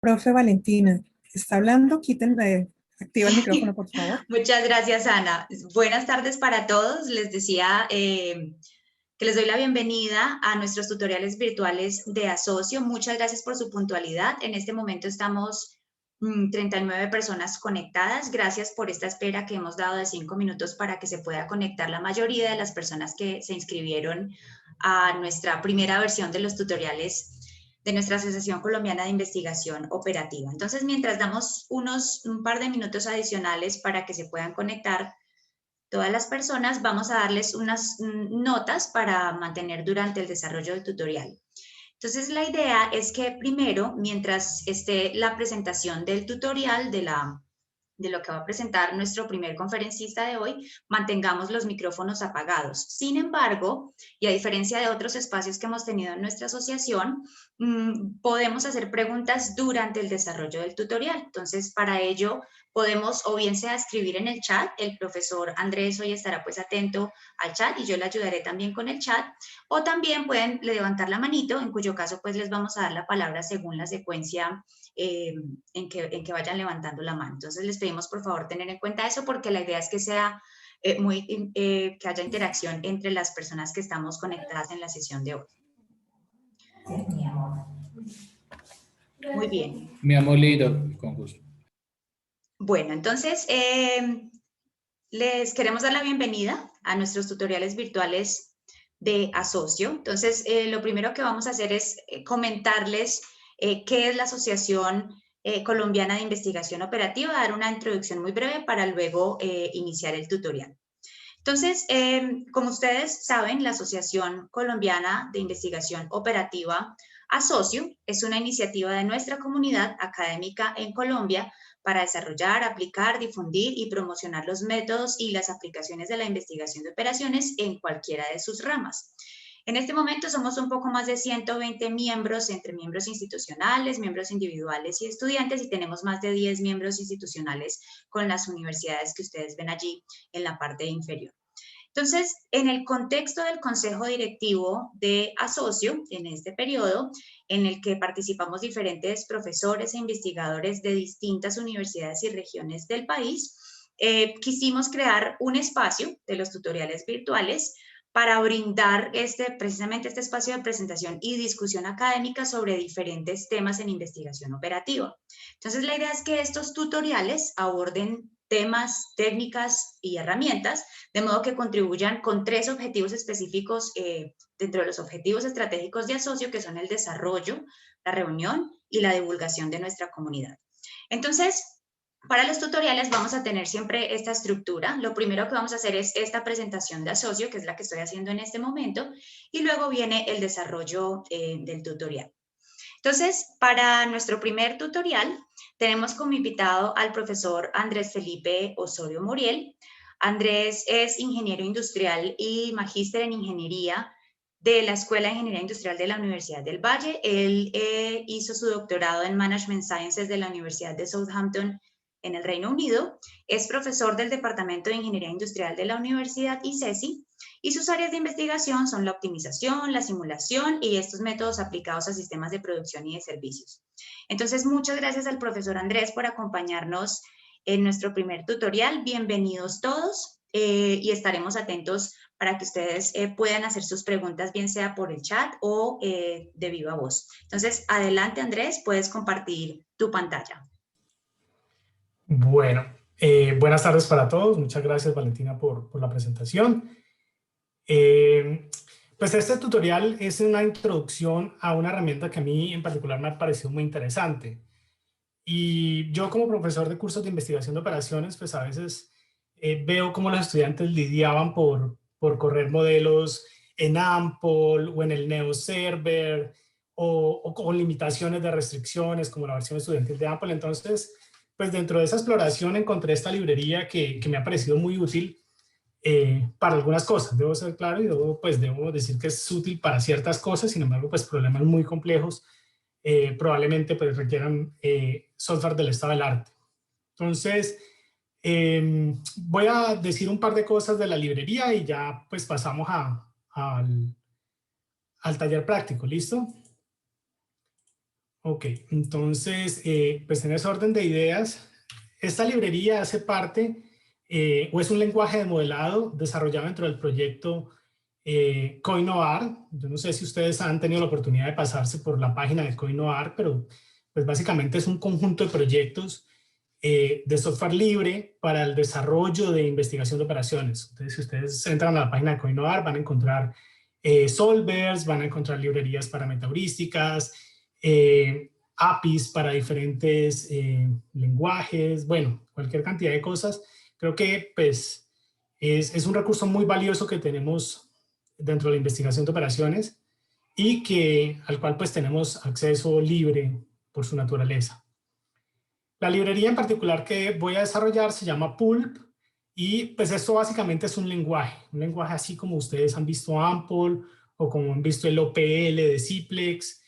Profe Valentina, está hablando, quítenle, activa el micrófono, por favor. Muchas gracias, Ana. Buenas tardes para todos. Les decía que les doy la bienvenida a nuestros tutoriales virtuales de Asocio. Muchas gracias por su puntualidad. En este momento estamos 39 personas conectadas. Gracias por esta espera que hemos dado de 5 minutos para que se pueda conectar la mayoría de las personas que se inscribieron a nuestra primera versión de los tutoriales de nuestra Asociación Colombiana de Investigación Operativa. Entonces, mientras damos un par de minutos adicionales para que se puedan conectar todas las personas, vamos a darles unas notas para mantener durante el desarrollo del tutorial. Entonces, la idea es que primero, mientras esté la presentación del tutorial, de lo que va a presentar nuestro primer conferencista de hoy, mantengamos los micrófonos apagados. Sin embargo, y a diferencia de otros espacios que hemos tenido en nuestra asociación, podemos hacer preguntas durante el desarrollo del tutorial. Entonces, para ello, podemos o bien sea escribir en el chat, el profesor Andrés hoy estará pues atento al chat y yo le ayudaré también con el chat, o también pueden levantar la manito, en cuyo caso pues les vamos a dar la palabra según la secuencia en que vayan levantando la mano. Entonces les pedimos por favor tener en cuenta eso porque la idea es que sea que haya interacción entre las personas que estamos conectadas en la sesión de hoy. Muy bien. Mi amor lindo, con gusto. Bueno, entonces les queremos dar la bienvenida a nuestros tutoriales virtuales de Asocio. Entonces, lo primero que vamos a hacer es comentarles qué es la Asociación Colombiana de Investigación Operativa, dar una introducción muy breve para luego iniciar el tutorial. Entonces, como ustedes saben, la Asociación Colombiana de Investigación Operativa, Asocio, es una iniciativa de nuestra comunidad académica en Colombia para desarrollar, aplicar, difundir y promocionar los métodos y las aplicaciones de la investigación de operaciones en cualquiera de sus ramas. En este momento somos un poco más de 120 miembros, entre miembros institucionales, miembros individuales y estudiantes, y tenemos más de 10 miembros institucionales con las universidades que ustedes ven allí en la parte inferior. Entonces, en el contexto del Consejo Directivo de Asocio, en este periodo, en el que participamos diferentes profesores e investigadores de distintas universidades y regiones del país, quisimos crear un espacio de los tutoriales virtuales para brindar precisamente este espacio de presentación y discusión académica sobre diferentes temas en investigación operativa. Entonces, la idea es que estos tutoriales aborden temas, técnicas y herramientas, de modo que contribuyan con 3 objetivos específicos dentro de los objetivos estratégicos de Asocio, que son el desarrollo, la reunión y la divulgación de nuestra comunidad. Entonces, para los tutoriales vamos a tener siempre esta estructura. Lo primero que vamos a hacer es esta presentación de Asocio, que es la que estoy haciendo en este momento, y luego viene el desarrollo del tutorial. Entonces, para nuestro primer tutorial, tenemos como invitado al profesor Andrés Felipe Osorio Muriel. Andrés es ingeniero industrial y magíster en ingeniería de la Escuela de Ingeniería Industrial de la Universidad del Valle. Él hizo su doctorado en Management Sciences de la Universidad de Southampton en el Reino Unido. Es profesor del Departamento de Ingeniería Industrial de la Universidad ICESI. Y sus áreas de investigación son la optimización, la simulación y estos métodos aplicados a sistemas de producción y de servicios. Entonces, muchas gracias al profesor Andrés por acompañarnos en nuestro primer tutorial. Bienvenidos todos y estaremos atentos para que ustedes puedan hacer sus preguntas, bien sea por el chat o de viva voz. Entonces, adelante Andrés, puedes compartir tu pantalla. Bueno, buenas tardes para todos. Muchas gracias Valentina por la presentación. Pues este tutorial es una introducción a una herramienta que a mí en particular me ha parecido muy interesante. Y yo como profesor de cursos de investigación de operaciones, pues a veces veo cómo los estudiantes lidiaban por correr modelos en AMPOL o en el NeoServer o con limitaciones de restricciones como la versión estudiantil de AMPOL. Entonces, pues dentro de esa exploración encontré esta librería que me ha parecido muy útil para algunas cosas, debo ser claro, y debo decir que es útil para ciertas cosas. Sin embargo, pues problemas muy complejos probablemente pues requieran software del estado del arte. Entonces, voy a decir un par de cosas de la librería y ya pues pasamos al taller práctico, ¿listo? Ok, entonces, pues en ese orden de ideas, esta librería hace parte, o es un lenguaje de modelado desarrollado dentro del proyecto Coinoar. Yo no sé si ustedes han tenido la oportunidad de pasarse por la página de Coinoar, pero pues básicamente es un conjunto de proyectos de software libre para el desarrollo de investigación de operaciones. Entonces, si ustedes entran a la página de Coinoar, van a encontrar solvers, van a encontrar librerías para metaheurísticas, APIs para diferentes lenguajes, bueno, cualquier cantidad de cosas. Creo que pues es un recurso muy valioso que tenemos dentro de la investigación de operaciones y al cual pues tenemos acceso libre por su naturaleza. La librería en particular que voy a desarrollar se llama Pulp y pues esto básicamente es un lenguaje así como ustedes han visto Ample o como han visto el OPL de Ciplex.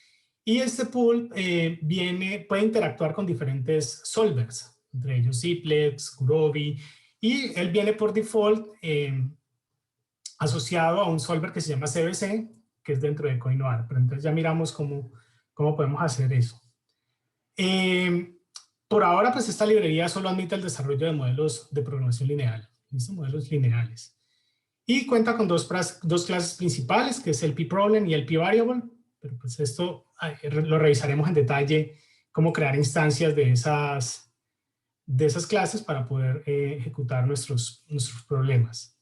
Y este Pulp puede interactuar con diferentes solvers, entre ellos Ciplex, Gurobi, y él viene por default asociado a un solver que se llama CBC, que es dentro de Coinoar. Pero entonces ya miramos cómo podemos hacer eso. Por ahora, pues esta librería solo admite el desarrollo de modelos de programación lineal, ¿listo? Modelos lineales. Y cuenta con dos clases principales, que es el p-problem y el p-variable, pero pues esto lo revisaremos en detalle, cómo crear instancias de esas clases para poder ejecutar nuestros problemas.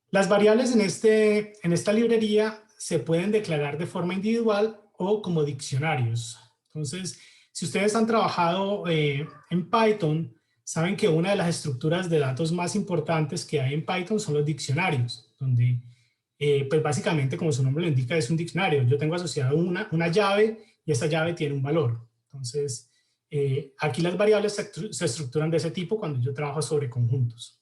Las variables en esta librería se pueden declarar de forma individual o como diccionarios. Entonces, si ustedes han trabajado en Python, saben que una de las estructuras de datos más importantes que hay en Python son los diccionarios, donde pues básicamente, como su nombre lo indica, es un diccionario. Yo tengo asociado una llave y esa llave tiene un valor. Entonces, aquí las variables se estructuran de ese tipo cuando yo trabajo sobre conjuntos.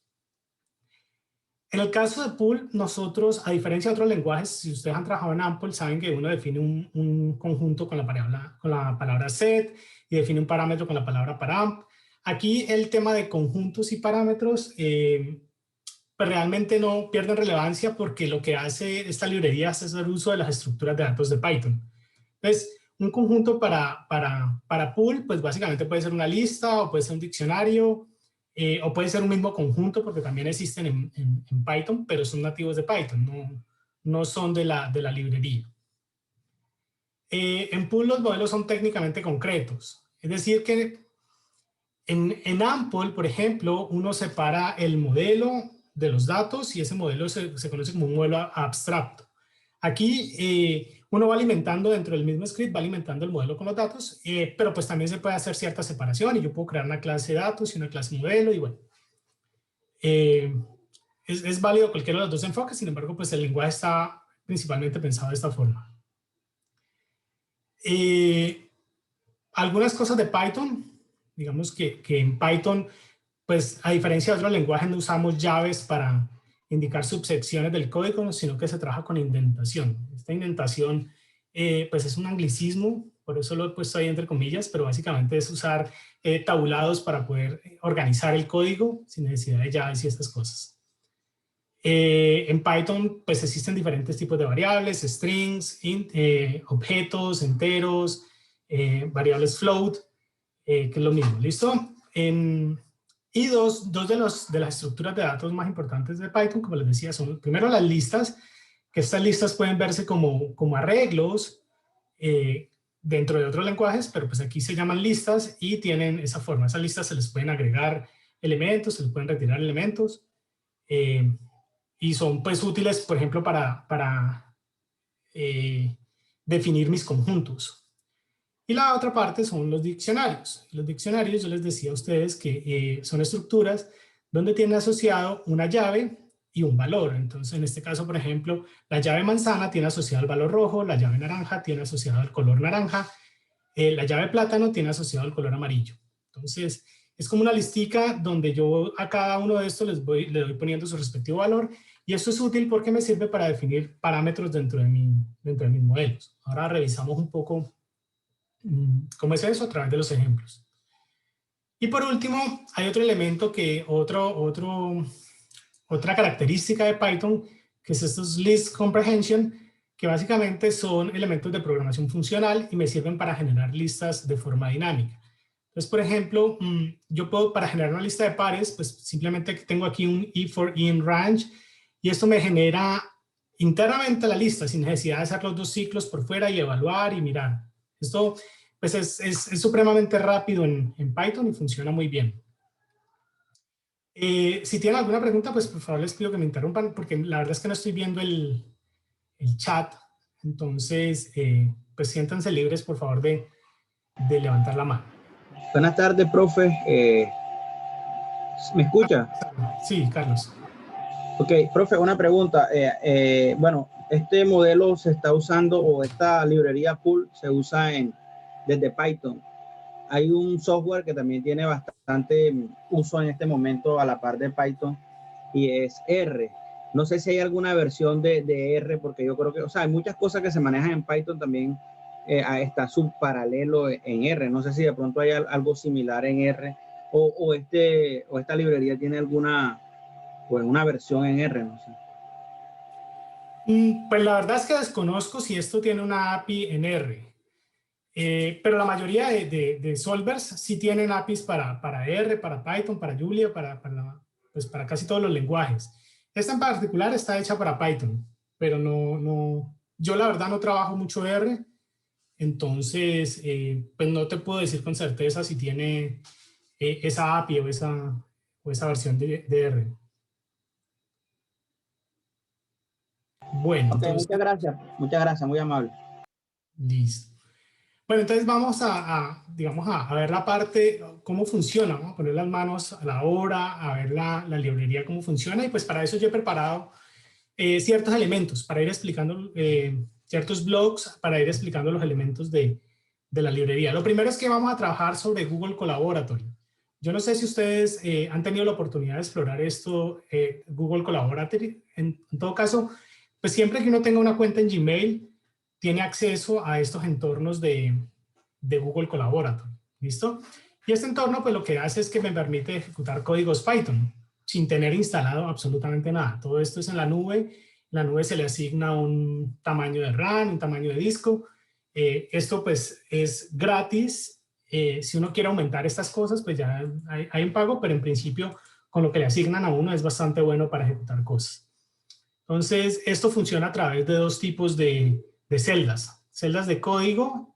En el caso de Pool, nosotros, a diferencia de otros lenguajes, si ustedes han trabajado en Ample, saben que uno define un conjunto con la palabra set y define un parámetro con la palabra paramp. Aquí el tema de conjuntos y parámetros pues realmente no pierden relevancia porque lo que hace esta librería es hacer uso de las estructuras de datos de Python. Entonces, un conjunto para Pool, pues básicamente puede ser una lista o puede ser un diccionario, o puede ser un mismo conjunto porque también existen en Python, pero son nativos de Python, no son de la librería. En Pool los modelos son técnicamente concretos, es decir que en Ample, por ejemplo, uno separa el modelo de los datos y ese modelo se conoce como un modelo abstracto. Aquí uno va alimentando dentro del mismo script, va alimentando el modelo con los datos, pero pues también se puede hacer cierta separación y yo puedo crear una clase de datos y una clase modelo y bueno. Es válido cualquiera de los dos enfoques, sin embargo, pues el lenguaje está principalmente pensado de esta forma. Algunas cosas de Python, digamos que en Python, pues a diferencia de otros lenguajes no usamos llaves para indicar subsecciones del código, sino que se trabaja con indentación. Esta indentación pues es un anglicismo, por eso lo he puesto ahí entre comillas, pero básicamente es usar tabulados para poder organizar el código sin necesidad de llaves y estas cosas. En Python pues existen diferentes tipos de variables, strings, objetos, enteros, variables float, que es lo mismo, ¿listo? Y dos de las estructuras de datos más importantes de Python, como les decía, son primero las listas, que estas listas pueden verse como arreglos dentro de otros lenguajes, pero pues aquí se llaman listas y tienen esa forma. Esas listas se les pueden agregar elementos, se les pueden retirar elementos y son pues útiles, por ejemplo, para definir mis conjuntos. Y la otra parte son los diccionarios. Los diccionarios, yo les decía a ustedes que son estructuras donde tienen asociado una llave y un valor. Entonces, en este caso, por ejemplo, la llave manzana tiene asociado el valor rojo, la llave naranja tiene asociado el color naranja, la llave plátano tiene asociado el color amarillo. Entonces, es como una listica donde yo a cada uno de estos le doy poniendo su respectivo valor, y esto es útil porque me sirve para definir parámetros dentro de mis modelos. Ahora revisamos un poco cómo es eso a través de los ejemplos. Y por último, hay otro elemento otra característica de Python, que es estos list comprehension, que básicamente son elementos de programación funcional y me sirven para generar listas de forma dinámica. Entonces, por ejemplo, yo puedo, para generar una lista de pares, pues simplemente tengo aquí un if for in range, y esto me genera internamente la lista sin necesidad de hacer los dos ciclos por fuera y evaluar y mirar. Esto pues es supremamente rápido en Python y funciona muy bien. Si tienen alguna pregunta, pues por favor les pido que me interrumpan, porque la verdad es que no estoy viendo el chat. Entonces, pues siéntanse libres, por favor, de levantar la mano. Buenas tardes, profe. ¿Me escucha? Sí, Carlos. Ok, profe, una pregunta. Bueno, este modelo se está usando, o esta librería pool se usa desde Python. Hay un software que también tiene bastante uso en este momento a la par de Python, y es R. No sé si hay alguna versión de R, porque yo creo que, o sea, hay muchas cosas que se manejan en Python también, está subparalelo en R. No sé si de pronto hay algo similar en R, o esta librería tiene alguna, pues, una versión en R, no sé. Pues la verdad es que desconozco si esto tiene una API en R. Pero la mayoría de solvers sí tienen APIs para R, para Python, para Julia, pues para casi todos los lenguajes. Esta en particular está hecha para Python, pero yo la verdad no trabajo mucho R, entonces pues no te puedo decir con certeza si tiene esa API o esa versión de R. Bueno, Ok, entonces, muchas gracias, muy amable. listo. Bueno, entonces vamos digamos, a ver la parte, cómo funciona, vamos a poner las manos a la obra, a ver la librería cómo funciona, y pues para eso yo he preparado ciertos elementos, para ir explicando ciertos blogs, para ir explicando los elementos de la librería. Lo primero es que vamos a trabajar sobre Google Collaboratory. Yo no sé si ustedes han tenido la oportunidad de explorar esto, Google Collaboratory. En todo caso, pues siempre que uno tenga una cuenta en Gmail, tiene acceso a estos entornos de Google Collaboratory, ¿listo? Y este entorno pues lo que hace es que me permite ejecutar códigos Python sin tener instalado absolutamente nada. Todo esto es en la nube se le asigna un tamaño de RAM, un tamaño de disco. Esto pues es gratis. Si uno quiere aumentar estas cosas pues ya hay un pago, pero en principio con lo que le asignan a uno es bastante bueno para ejecutar cosas. Entonces esto funciona a través de dos tipos de celdas de código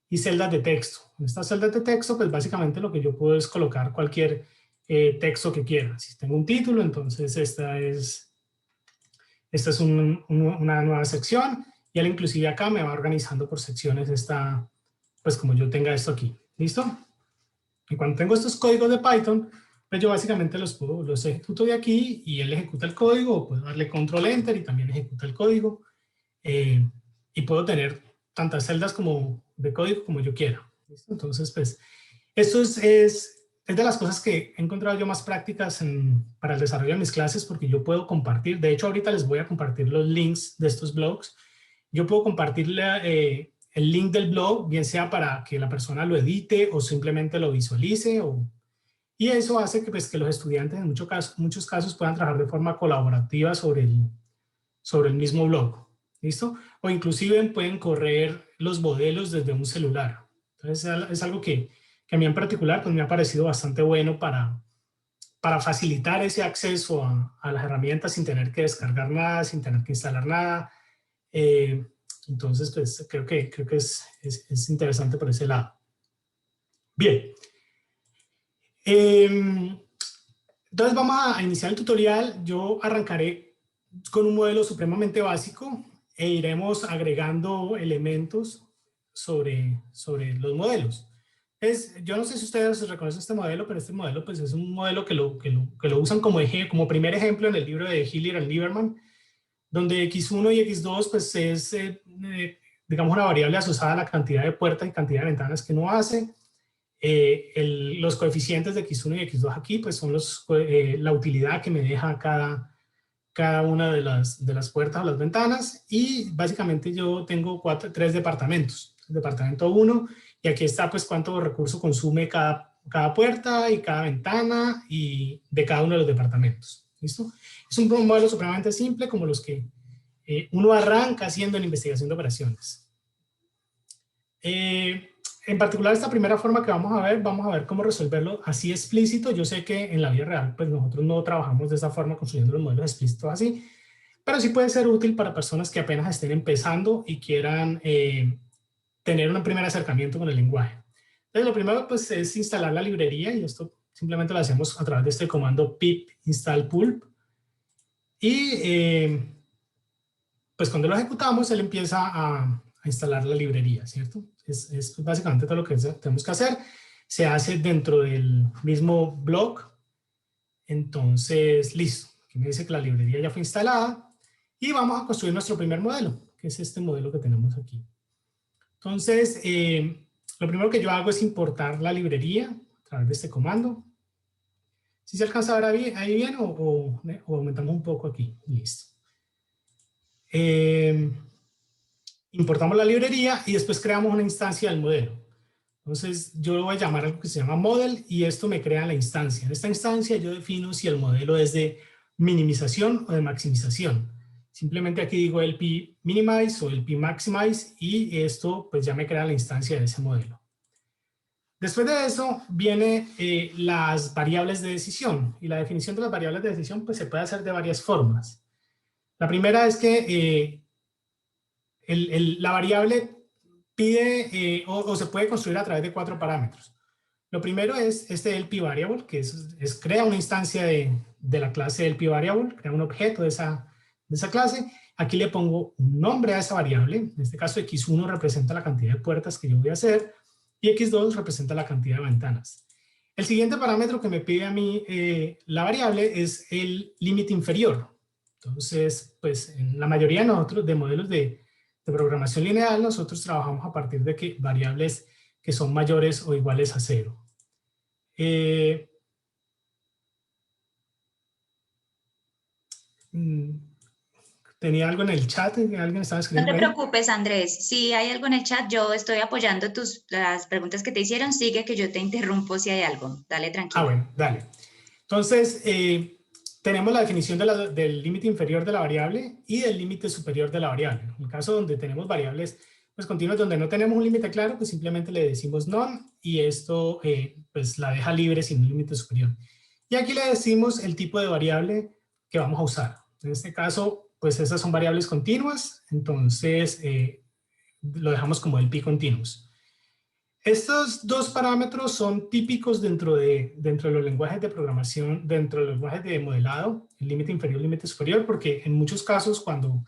y celdas de texto. En estas celdas de texto, pues básicamente lo que yo puedo es colocar cualquier texto que quiera. Si tengo un título, entonces esta es una nueva sección, y él inclusive acá me va organizando por secciones pues como yo tenga esto aquí. ¿Listo? Y cuando tengo estos códigos de Python, pues yo básicamente los ejecuto de aquí y él ejecuta el código, o puedo darle control enter y también ejecuta el código. Y puedo tener tantas celdas como de código como yo quiera. ¿Listo? Entonces, pues, esto es de las cosas que he encontrado yo más prácticas para el desarrollo de mis clases, porque yo puedo compartir, de hecho ahorita les voy a compartir los links de estos blogs. Yo puedo compartirle el link del blog, bien sea para que la persona lo edite o simplemente lo visualice, y eso hace que, pues, que los estudiantes en muchos casos puedan trabajar de forma colaborativa sobre el mismo blog. ¿Listo? O inclusive pueden correr los modelos desde un celular. Entonces es algo que a mí en particular pues me ha parecido bastante bueno para facilitar ese acceso a las herramientas sin tener que descargar nada, sin tener que instalar nada. Entonces pues creo que es interesante por ese lado. Bien. Entonces vamos a iniciar el tutorial. Yo arrancaré con un modelo supremamente básico e iremos agregando elementos sobre los modelos. Yo no sé si ustedes reconocen este modelo, pero este modelo pues es un modelo que lo usan como primer ejemplo en el libro de Hillier y Lieberman, donde X1 y X2 pues es, digamos, una variable asociada a la cantidad de puertas y cantidad de ventanas que uno hace. Los coeficientes de X1 y X2 aquí pues son la utilidad que me deja cada una de las puertas o las ventanas, y básicamente yo tengo 3 departamentos. El departamento 1, y aquí está pues cuánto recurso consume cada puerta y cada ventana y de cada uno de los departamentos. ¿Listo? Es un modelo supremamente simple como los que uno arranca haciendo en investigación de operaciones. En particular, esta primera forma que vamos a ver cómo resolverlo así explícito. Yo sé que en la vida real, pues nosotros no trabajamos de esta forma construyendo los modelos explícitos así, pero sí puede ser útil para personas que apenas estén empezando y quieran tener un primer acercamiento con el lenguaje. Entonces, lo primero pues, es instalar la librería, y esto simplemente lo hacemos a través de este comando pip install pulp. Y pues cuando lo ejecutamos, él empieza a instalar la librería, ¿cierto? Es básicamente todo lo que tenemos que hacer. Se hace dentro del mismo blog. Entonces, listo. Aquí me dice que la librería ya fue instalada. Y vamos a construir nuestro primer modelo, que es este modelo que tenemos aquí. Entonces, lo primero que yo hago es importar la librería a través de este comando. ¿Sí se alcanza a ver ahí bien o aumentamos un poco aquí? Listo. Importamos la librería y después creamos una instancia del modelo. Entonces yo lo voy a llamar algo que se llama model y esto me crea la instancia. En esta instancia yo defino si el modelo es de minimización o de maximización. Simplemente aquí digo el P minimize o el P maximize y esto pues ya me crea la instancia de ese modelo. Después de eso viene las variables de decisión, y la definición de las variables de decisión pues se puede hacer de varias formas. La primera es que la variable pide o se puede construir a través de 4 parámetros. Lo primero es este LP variable, que crea una instancia de la clase LP variable, crea un objeto de esa clase. Aquí le pongo un nombre a esa variable. En este caso x1 representa la cantidad de puertas que yo voy a hacer y x2 representa la cantidad de ventanas. El siguiente parámetro que me pide a mí la variable es el límite inferior. Entonces, pues en la mayoría de modelos de programación lineal, nosotros trabajamos a partir de que variables que son mayores o iguales a 0. Tenía algo en el chat, alguien estaba escribiendo. No te ahí. preocupes, Andrés. Si hay algo en el chat, yo estoy apoyando las preguntas que te hicieron. Sigue que yo te interrumpo si hay algo. Dale, tranquilo. Bueno, dale. Entonces, tenemos la definición del límite inferior de la variable y del límite superior de la variable. En el caso donde tenemos variables pues, continuas donde no tenemos un límite claro, pues simplemente le decimos none y esto pues la deja libre sin un límite superior. Y aquí le decimos el tipo de variable que vamos a usar. En este caso, pues esas son variables continuas, entonces lo dejamos como el p continuous. Estos dos parámetros son típicos dentro de los lenguajes de programación, dentro de los lenguajes de modelado, el límite inferior y el límite superior, porque en muchos casos cuando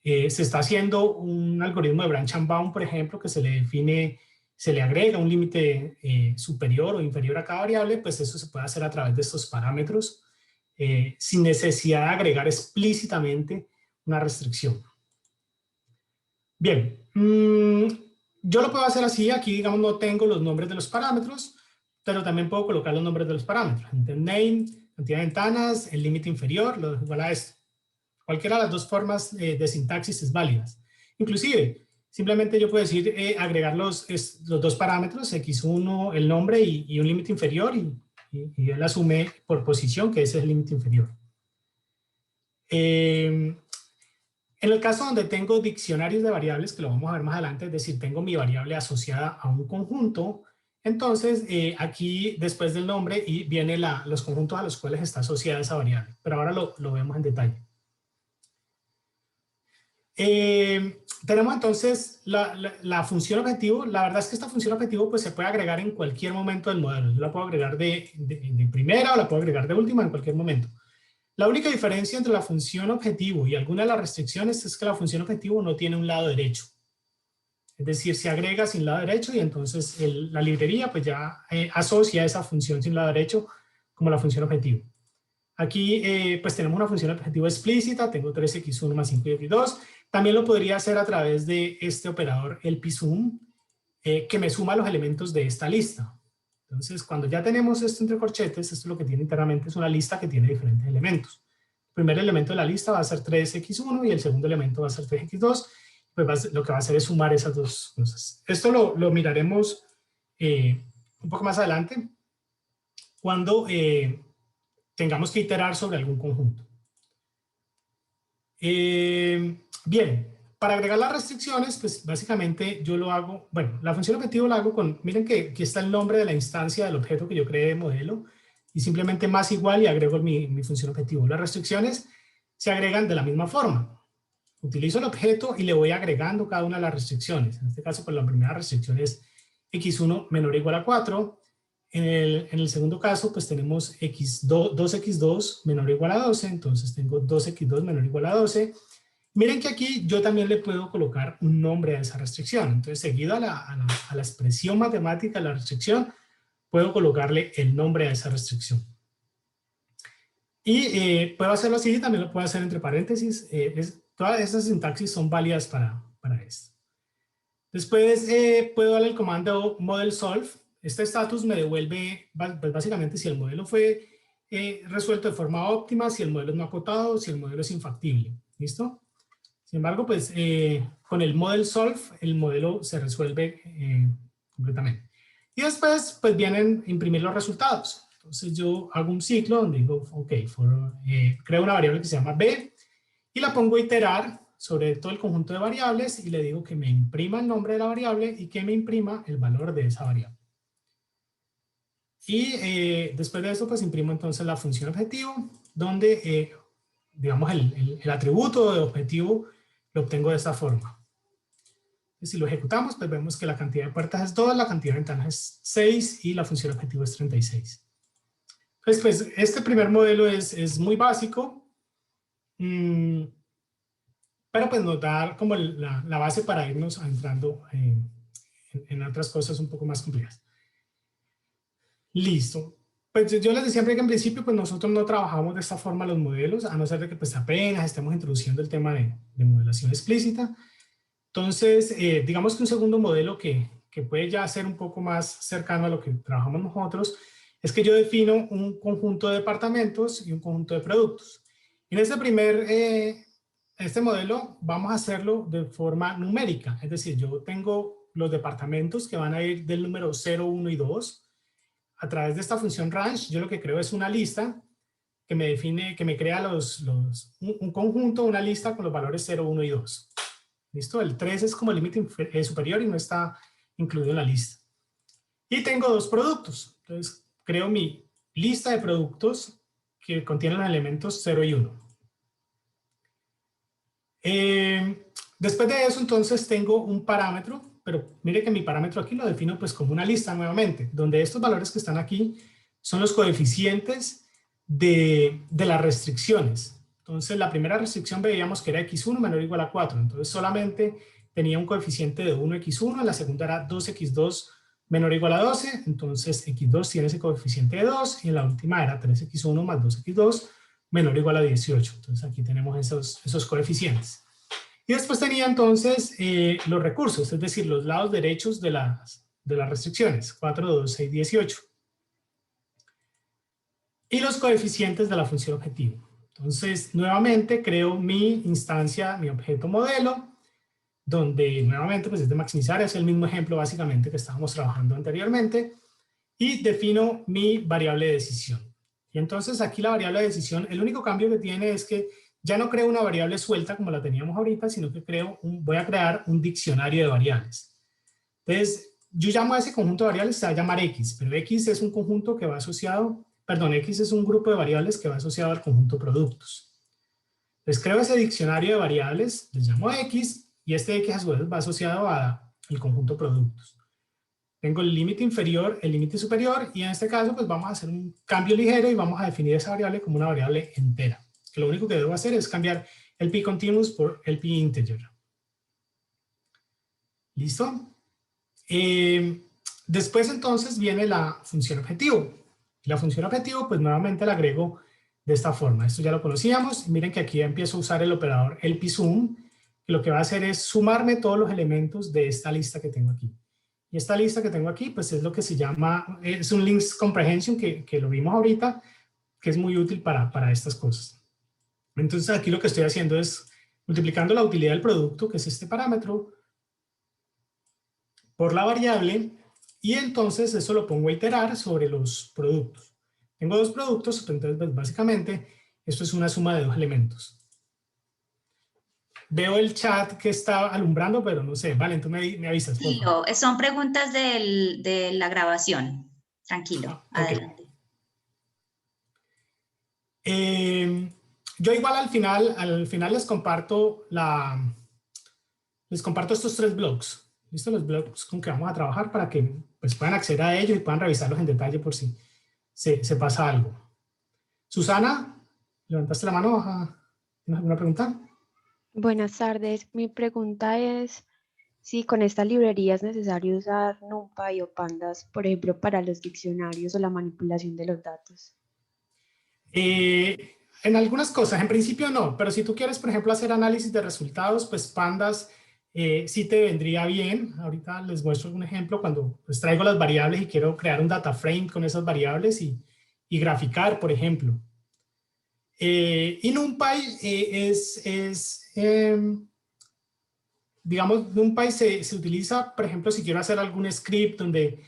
se está haciendo un algoritmo de branch and bound, por ejemplo, que se le agrega un límite superior o inferior a cada variable, pues eso se puede hacer a través de estos parámetros sin necesidad de agregar explícitamente una restricción. Bien, yo lo puedo hacer así. Aquí, digamos, no tengo los nombres de los parámetros, pero también puedo colocar los nombres de los parámetros. Entonces, name, cantidad de ventanas, el límite inferior, lo dejo igual a esto. Cualquiera de las dos formas de sintaxis es válida. Inclusive, simplemente yo puedo decir agregar los dos parámetros, x1, el nombre y un límite inferior, y él asume por posición que ese es el límite inferior. En el caso donde tengo diccionarios de variables, que lo vamos a ver más adelante, es decir, tengo mi variable asociada a un conjunto, entonces aquí después del nombre viene los conjuntos a los cuales está asociada esa variable, pero ahora lo vemos en detalle. Tenemos entonces la función objetivo. La verdad es que esta función objetivo pues, se puede agregar en cualquier momento del modelo. Yo la puedo agregar de primera o la puedo agregar de última en cualquier momento. La única diferencia entre la función objetivo y alguna de las restricciones es que la función objetivo no tiene un lado derecho. Es decir, se agrega sin lado derecho y entonces la librería pues ya asocia esa función sin lado derecho como la función objetivo. Aquí pues tenemos una función objetivo explícita, tengo 3x1 más 5x2. También lo podría hacer a través de este operador, el psum, que me suma los elementos de esta lista. Entonces, cuando ya tenemos esto entre corchetes, esto lo que tiene internamente es una lista que tiene diferentes elementos. El primer elemento de la lista va a ser 3x1 y el segundo elemento va a ser 3x2. Pues lo que va a hacer es sumar esas dos cosas. Esto lo miraremos un poco más adelante cuando tengamos que iterar sobre algún conjunto. Bien, para agregar las restricciones, pues básicamente yo lo hago, bueno, la función objetivo la hago con, miren que aquí está el nombre de la instancia del objeto que yo creé de modelo, y simplemente más igual y agrego mi función objetivo. Las restricciones se agregan de la misma forma. Utilizo el objeto y le voy agregando cada una de las restricciones. En este caso, pues la primera restricción es x1 menor o igual a 4. En el segundo caso, pues tenemos 2x2 menor o igual a 12. Entonces tengo 2x2 menor o igual a 12. Miren que aquí yo también le puedo colocar un nombre a esa restricción. Entonces, seguido a la expresión matemática de la restricción, puedo colocarle el nombre a esa restricción. Y puedo hacerlo así, también lo puedo hacer entre paréntesis. Todas estas sintaxis son válidas para esto. Después puedo darle el comando model solve. Este status me devuelve, pues básicamente, si el modelo fue resuelto de forma óptima, si el modelo es no acotado, si el modelo es infactible. ¿Listo? Sin embargo, pues con el model solve, el modelo se resuelve completamente. Y después, pues vienen a imprimir los resultados. Entonces yo hago un ciclo donde digo, ok, creo una variable que se llama b y la pongo a iterar sobre todo el conjunto de variables y le digo que me imprima el nombre de la variable y que me imprima el valor de esa variable. Y después de eso, pues imprimo entonces la función objetivo, donde, digamos, el atributo de objetivo lo obtengo de esta forma. Y si lo ejecutamos, pues vemos que la cantidad de puertas es 2, la cantidad de ventanas es 6 y la función objetivo es 36. Entonces, pues este primer modelo es muy básico, pero pues nos da como la base para irnos entrando en otras cosas un poco más complejas. Listo. Pues yo les decía que en principio pues nosotros no trabajamos de esta forma los modelos, a no ser de que pues apenas estemos introduciendo el tema de modelación explícita. Entonces, digamos que un segundo modelo que puede ya ser un poco más cercano a lo que trabajamos nosotros, es que yo defino un conjunto de departamentos y un conjunto de productos. En este modelo vamos a hacerlo de forma numérica, es decir, yo tengo los departamentos que van a ir del número 0, 1 y 2. A través de esta función range, yo lo que creo es una lista que me define, que me crea un conjunto, una lista con los valores 0, 1 y 2. ¿Listo? El 3 es como el límite superior y no está incluido en la lista. Y tengo dos productos. Entonces, creo mi lista de productos que contienen los elementos 0 y 1. Después de eso, entonces, tengo un parámetro, pero mire que mi parámetro aquí lo defino pues como una lista nuevamente, donde estos valores que están aquí son los coeficientes de las restricciones. Entonces, la primera restricción veíamos que era x1 menor o igual a 4. Entonces, solamente tenía un coeficiente de 1x1. La segunda era 2x2 menor o igual a 12. Entonces, x2 tiene ese coeficiente de 2. Y en la última era 3x1 más 2x2 menor o igual a 18. Entonces, aquí tenemos esos coeficientes. Y después tenía entonces los recursos, es decir, los lados derechos de las restricciones. 4, 2, 6, 18. Y los coeficientes de la función objetivo. Entonces, nuevamente creo mi instancia, mi objeto modelo, donde nuevamente pues es de maximizar, es el mismo ejemplo básicamente que estábamos trabajando anteriormente, y defino mi variable de decisión. Y entonces aquí la variable de decisión, el único cambio que tiene es que ya no creo una variable suelta como la teníamos ahorita, sino que voy a crear un diccionario de variables. Entonces, yo llamo a ese conjunto de variables, se va a llamar X, pero X es un conjunto que va asociado, perdón, X es un grupo de variables que va asociado al conjunto productos. Entonces creo ese diccionario de variables, les llamo X, y este X a su vez va asociado al conjunto productos. Tengo el límite inferior, el límite superior, y en este caso pues vamos a hacer un cambio ligero y vamos a definir esa variable como una variable entera. Que lo único que debo hacer es cambiar el p continuous por el p integer. ¿Listo? Después entonces viene la función objetivo. La función objetivo pues nuevamente la agrego de esta forma. Esto ya lo conocíamos. Miren que aquí ya empiezo a usar el operador lpSum, que lo que va a hacer es sumarme todos los elementos de esta lista que tengo aquí. Y esta lista que tengo aquí pues es lo que se llama, es un links comprehension que lo vimos ahorita, que es muy útil para estas cosas. Entonces aquí lo que estoy haciendo es multiplicando la utilidad del producto, que es este parámetro, por la variable, y entonces eso lo pongo a iterar sobre los productos. Tengo dos productos, entonces pues, básicamente esto es una suma de dos elementos. Veo el chat que está alumbrando, pero no sé. Vale, tú me avisas, por favor. Tranquilo, son preguntas de la grabación. Tranquilo, Ok. adelante. Yo igual al final les comparto estos 3 blogs. ¿Listo? Los blogs con que vamos a trabajar para que pues, puedan acceder a ellos y puedan revisarlos en detalle por si se pasa algo. Susana, levantaste la mano. ¿Tienes alguna pregunta? Buenas tardes. Mi pregunta es si con esta librería es necesario usar NumPy o Pandas, por ejemplo, para los diccionarios o la manipulación de los datos. En algunas cosas, en principio no, pero si tú quieres, por ejemplo, hacer análisis de resultados, pues Pandas sí te vendría bien. Ahorita les muestro un ejemplo cuando pues, traigo las variables y quiero crear un data frame con esas variables y graficar, por ejemplo. Y NumPy digamos, NumPy se utiliza, por ejemplo, si quiero hacer algún script donde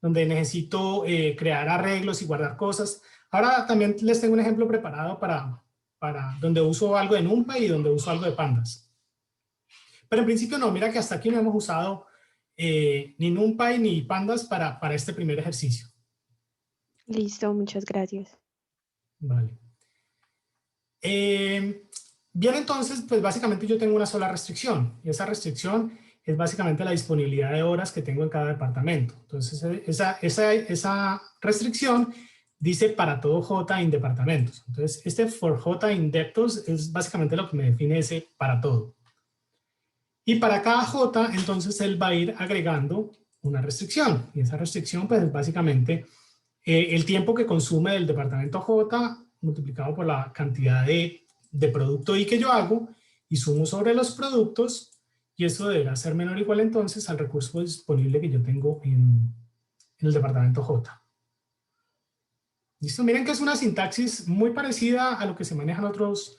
necesito crear arreglos y guardar cosas. Ahora también les tengo un ejemplo preparado para donde uso algo de NumPy y donde uso algo de Pandas. Pero en principio no, mira que hasta aquí no hemos usado ni NumPy ni Pandas para este primer ejercicio. Listo, muchas gracias. Vale. Bien, entonces, pues básicamente yo tengo una sola restricción, y esa restricción es básicamente la disponibilidad de horas que tengo en cada departamento. Entonces, esa restricción dice para todo J en departamentos. Entonces, este for J in deptos es básicamente lo que me define ese para todo. Y para cada J, entonces él va a ir agregando una restricción, y esa restricción pues es básicamente el tiempo que consume del departamento J multiplicado por la cantidad de producto I que yo hago, y sumo sobre los productos, y eso deberá ser menor o igual entonces al recurso disponible que yo tengo en el departamento J. ¿Listo? Miren que es una sintaxis muy parecida a lo que se maneja en otros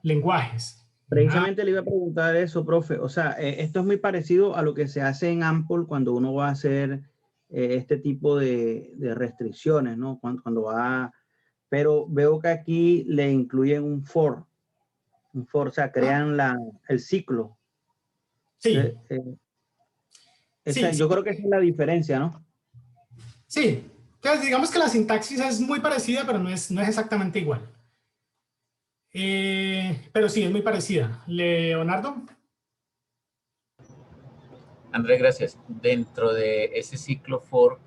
lenguajes. Precisamente le iba a preguntar eso, profe. O sea, esto es muy parecido a lo que se hace en AMPL cuando uno va a hacer este tipo de restricciones, ¿no? Cuando va... Pero veo que aquí le incluyen un for, o sea, crean el ciclo. Sí. Sí. Yo creo que esa es la diferencia, ¿no? Sí. Entonces, digamos que la sintaxis es muy parecida, pero no es exactamente igual. Pero sí, es muy parecida. Leonardo. Andrés, gracias. Dentro de ese ciclo for,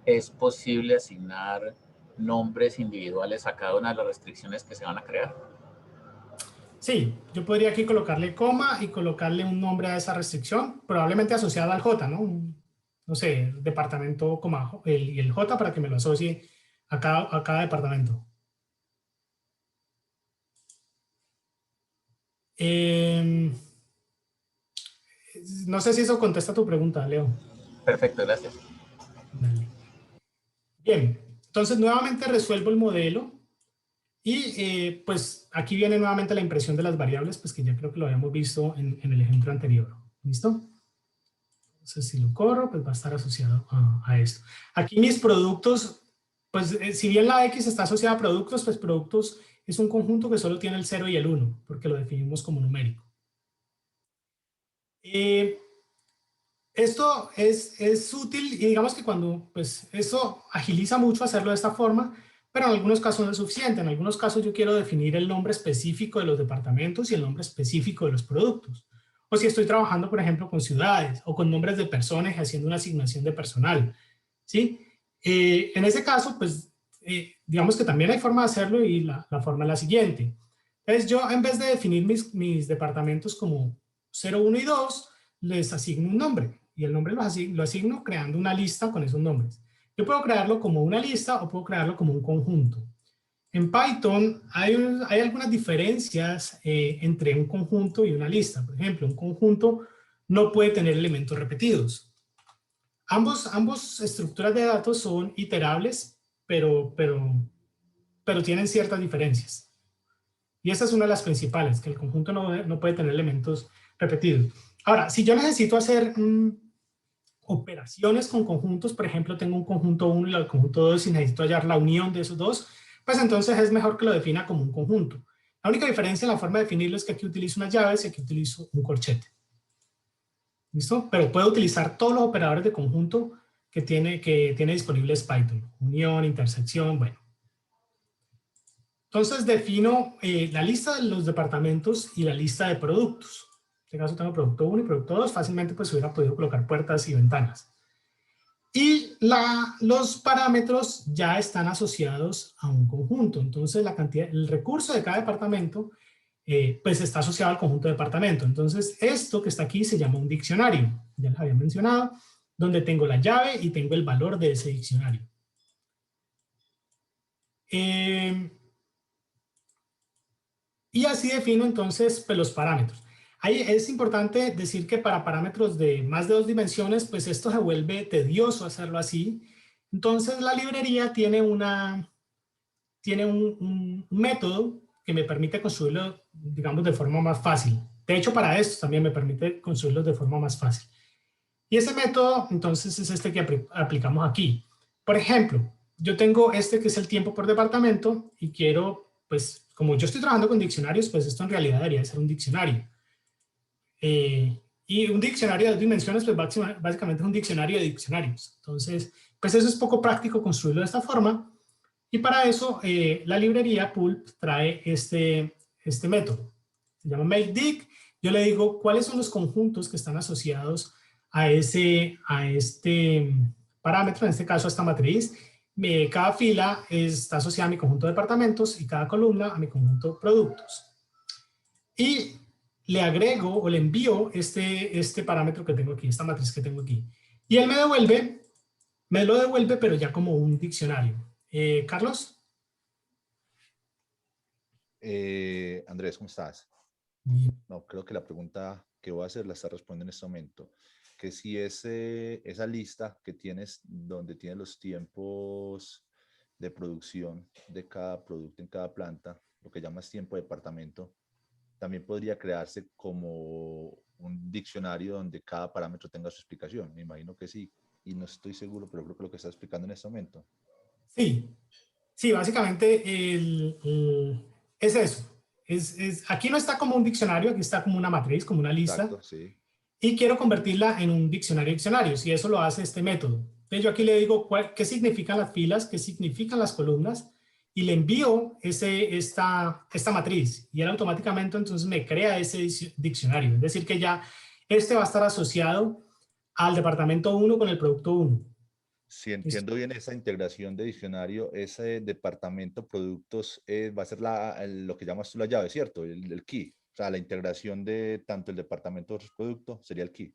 ¿es posible asignar nombres individuales a cada una de las restricciones que se van a crear? Sí, yo podría aquí colocarle coma y colocarle un nombre a esa restricción, probablemente asociado al J, ¿no? No sé, departamento, coma, y el J para que me lo asocie a cada departamento. No sé si eso contesta tu pregunta, Leo. Perfecto, gracias. Dale. Bien, entonces nuevamente resuelvo el modelo y pues aquí viene nuevamente la impresión de las variables, pues que ya creo que lo habíamos visto en el ejemplo anterior. ¿Listo? Entonces si lo corro, pues va a estar asociado a esto. Aquí mis productos, pues si bien la X está asociada a productos, pues productos es un conjunto que solo tiene el 0 y el 1, porque lo definimos como numérico. Esto es útil y digamos que cuando, pues eso agiliza mucho hacerlo de esta forma, pero en algunos casos no es suficiente. En algunos casos yo quiero definir el nombre específico de los departamentos y el nombre específico de los productos. O si estoy trabajando, por ejemplo, con ciudades o con nombres de personas y haciendo una asignación de personal, ¿sí? En ese caso, pues, digamos que también hay forma de hacerlo y la forma es la siguiente. Entonces yo, en vez de definir mis departamentos como 0, 1 y 2, les asigno un nombre. Y el nombre lo asigno creando una lista con esos nombres. Yo puedo crearlo como una lista o puedo crearlo como un conjunto. En Python hay algunas diferencias entre un conjunto y una lista. Por ejemplo, un conjunto no puede tener elementos repetidos. Ambos estructuras de datos son iterables, pero tienen ciertas diferencias. Y esa es una de las principales, que el conjunto no puede tener elementos repetidos. Ahora, si yo necesito hacer operaciones con conjuntos, por ejemplo, tengo un conjunto 1 y el conjunto 2 y necesito hallar la unión de esos dos, pues entonces es mejor que lo defina como un conjunto. La única diferencia en la forma de definirlo es que aquí utilizo unas llaves y aquí utilizo un corchete. ¿Listo? Pero puedo utilizar todos los operadores de conjunto que tiene disponibles Python. Unión, intersección, bueno. Entonces defino la lista de los departamentos y la lista de productos. En este caso tengo producto 1 y producto 2. Fácilmente pues hubiera podido colocar puertas y ventanas. Y los parámetros ya están asociados a un conjunto. Entonces la cantidad, el recurso de cada departamento pues está asociado al conjunto de departamento. Entonces esto que está aquí se llama un diccionario. Ya les había mencionado, donde tengo la llave y tengo el valor de ese diccionario. Y así defino entonces pues, los parámetros. Ahí es importante decir que para parámetros de más de 2 dimensiones, pues esto se vuelve tedioso hacerlo así. Entonces la librería tiene un método que me permite construirlo, digamos, de forma más fácil. De hecho, para esto también me permite construirlo de forma más fácil. Y ese método, entonces, es este que aplicamos aquí. Por ejemplo, yo tengo este que es el tiempo por departamento y quiero, pues, como yo estoy trabajando con diccionarios, pues esto en realidad debería ser un diccionario. Y un diccionario de 2 dimensiones, pues básicamente es un diccionario de diccionarios. Entonces, pues eso es poco práctico construirlo de esta forma. Y para eso, la librería Pulp trae este método. Se llama makeDict. Yo le digo cuáles son los conjuntos que están asociados a este parámetro, en este caso a esta matriz. Cada fila está asociada a mi conjunto de departamentos y cada columna a mi conjunto de productos. Y le agrego o le envío este parámetro que tengo aquí, esta matriz que tengo aquí. Y él me lo devuelve, pero ya como un diccionario. ¿Carlos? Andrés, ¿cómo estás? No, creo que la pregunta que voy a hacer la está respondiendo en este momento. Que si esa lista que tienes, donde tienes los tiempos de producción de cada producto en cada planta, lo que llamas tiempo de departamento, también podría crearse como un diccionario donde cada parámetro tenga su explicación. Me imagino que sí, y no estoy seguro, pero creo que lo que está explicando en este momento. Sí, básicamente es eso. Aquí no está como un diccionario, aquí está como una matriz, como una lista. Exacto, sí. Y quiero convertirla en un diccionario de diccionarios, y eso lo hace este método. Entonces yo aquí le digo qué significan las filas, qué significan las columnas, y le envío esta matriz, y él automáticamente entonces me crea ese diccionario. Es decir, que ya va a estar asociado al departamento 1 con el producto 1. Si entiendo bien esa integración de diccionario, ese departamento productos va a ser lo que llamas tú la llave, ¿cierto? El key. O sea, la integración de tanto el departamento de otros productos sería el key.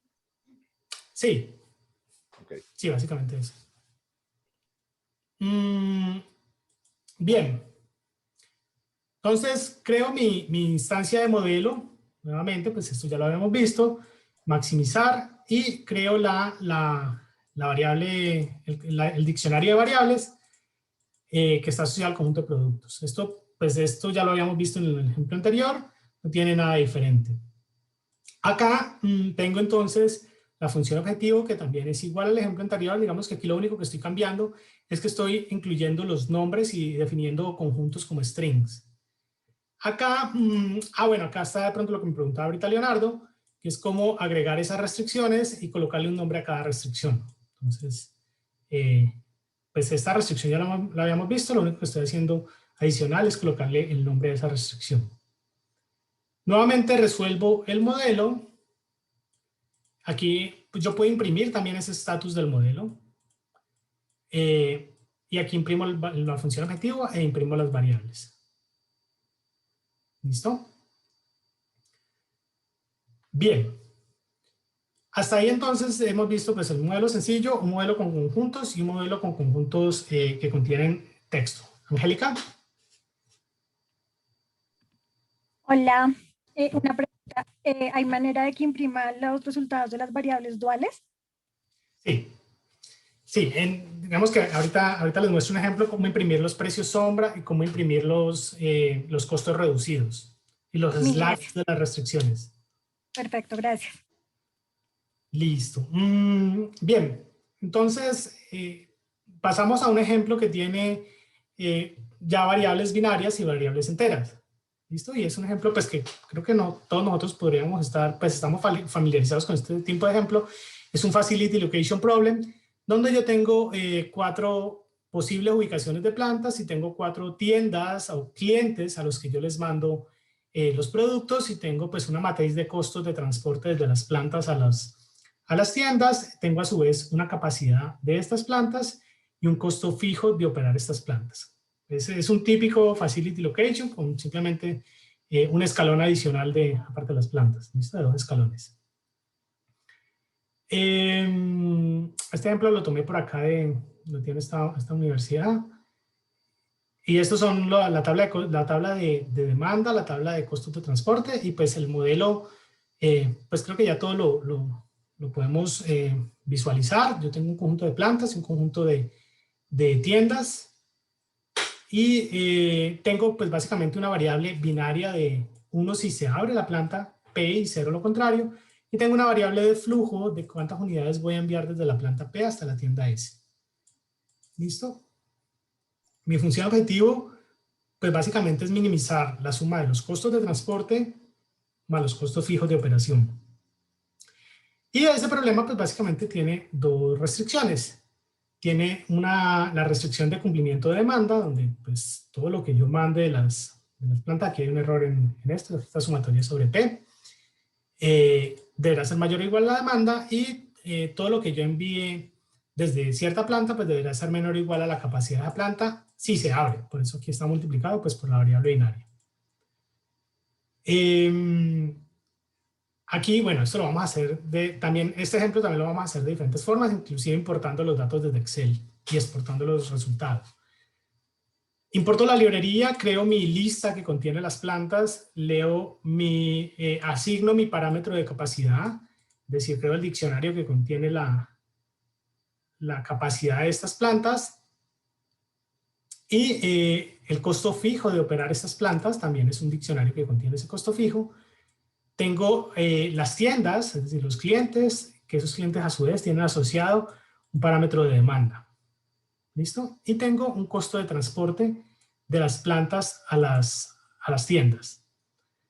Sí. Okay. Sí, básicamente eso. Bien. Entonces, creo mi instancia de modelo. Nuevamente, pues esto ya lo habíamos visto. Maximizar y creo la variable, el diccionario de variables que está asociado al conjunto de productos. Esto ya lo habíamos visto en el ejemplo anterior. No tiene nada diferente. Acá tengo entonces la función objetivo, que también es igual al ejemplo anterior. Digamos que aquí lo único que estoy cambiando es que estoy incluyendo los nombres y definiendo conjuntos como strings. Acá, bueno, acá está de pronto lo que me preguntaba ahorita Leonardo, que es cómo agregar esas restricciones y colocarle un nombre a cada restricción. Entonces, pues esta restricción ya la habíamos visto, lo único que estoy haciendo adicional es colocarle el nombre de esa restricción. Nuevamente resuelvo el modelo. Aquí pues yo puedo imprimir también ese estatus del modelo. Y aquí imprimo la función objetivo e imprimo las variables. ¿Listo? Bien. Hasta ahí entonces hemos visto pues el modelo sencillo, un modelo con conjuntos y un modelo con conjuntos que contienen texto. Angélica. Hola, una pregunta. ¿Hay manera de que imprima los resultados de las variables duales? Sí. Sí, digamos que ahorita les muestro un ejemplo cómo imprimir los precios sombra y cómo imprimir los costos reducidos y los slash de las restricciones. Perfecto, gracias. Listo. Bien, entonces pasamos a un ejemplo que tiene ya variables binarias y variables enteras. ¿Listo? Y es un ejemplo pues que creo que no todos nosotros podríamos estar, pues estamos familiarizados con este tipo de ejemplo. Es un Facility Location Problem, donde yo tengo 4 posibles ubicaciones de plantas y tengo 4 tiendas o clientes a los que yo les mando los productos, y tengo pues una matriz de costos de transporte desde las plantas a las tiendas. Tengo a su vez una capacidad de estas plantas y un costo fijo de operar estas plantas. Es un típico Facility Location con simplemente un escalón adicional aparte de las plantas. ¿Listo? De 2 escalones. Este ejemplo lo tomé por acá lo tiene esta universidad. Y estos son la tabla de demanda, la tabla de costos de transporte, y pues el modelo, pues creo que ya todo lo podemos visualizar. Yo tengo un conjunto de plantas y un conjunto de tiendas. Y tengo pues básicamente una variable binaria de 1 si se abre la planta, P, y 0 lo contrario. Y tengo una variable de flujo de cuántas unidades voy a enviar desde la planta P hasta la tienda S. ¿Listo? Mi función objetivo pues básicamente es minimizar la suma de los costos de transporte más los costos fijos de operación. Y ese problema pues básicamente tiene 2 restricciones. Tiene la restricción de cumplimiento de demanda, donde pues todo lo que yo mande de las plantas, aquí hay un error en esto, esta sumatoria sobre P, deberá ser mayor o igual a la demanda, y todo lo que yo envíe desde cierta planta pues deberá ser menor o igual a la capacidad de la planta si se abre. Por eso aquí está multiplicado pues por la variable binaria. Aquí, bueno, esto lo vamos a hacer también, este ejemplo también lo vamos a hacer de diferentes formas, inclusive importando los datos desde Excel y exportando los resultados. Importo la librería, creo mi lista que contiene las plantas, asigno mi parámetro de capacidad, es decir, creo el diccionario que contiene la capacidad de estas plantas, y el costo fijo de operar estas plantas también es un diccionario que contiene ese costo fijo. Tengo las tiendas, es decir, los clientes, que esos clientes a su vez tienen asociado un parámetro de demanda. ¿Listo? Y tengo un costo de transporte de las plantas a las tiendas.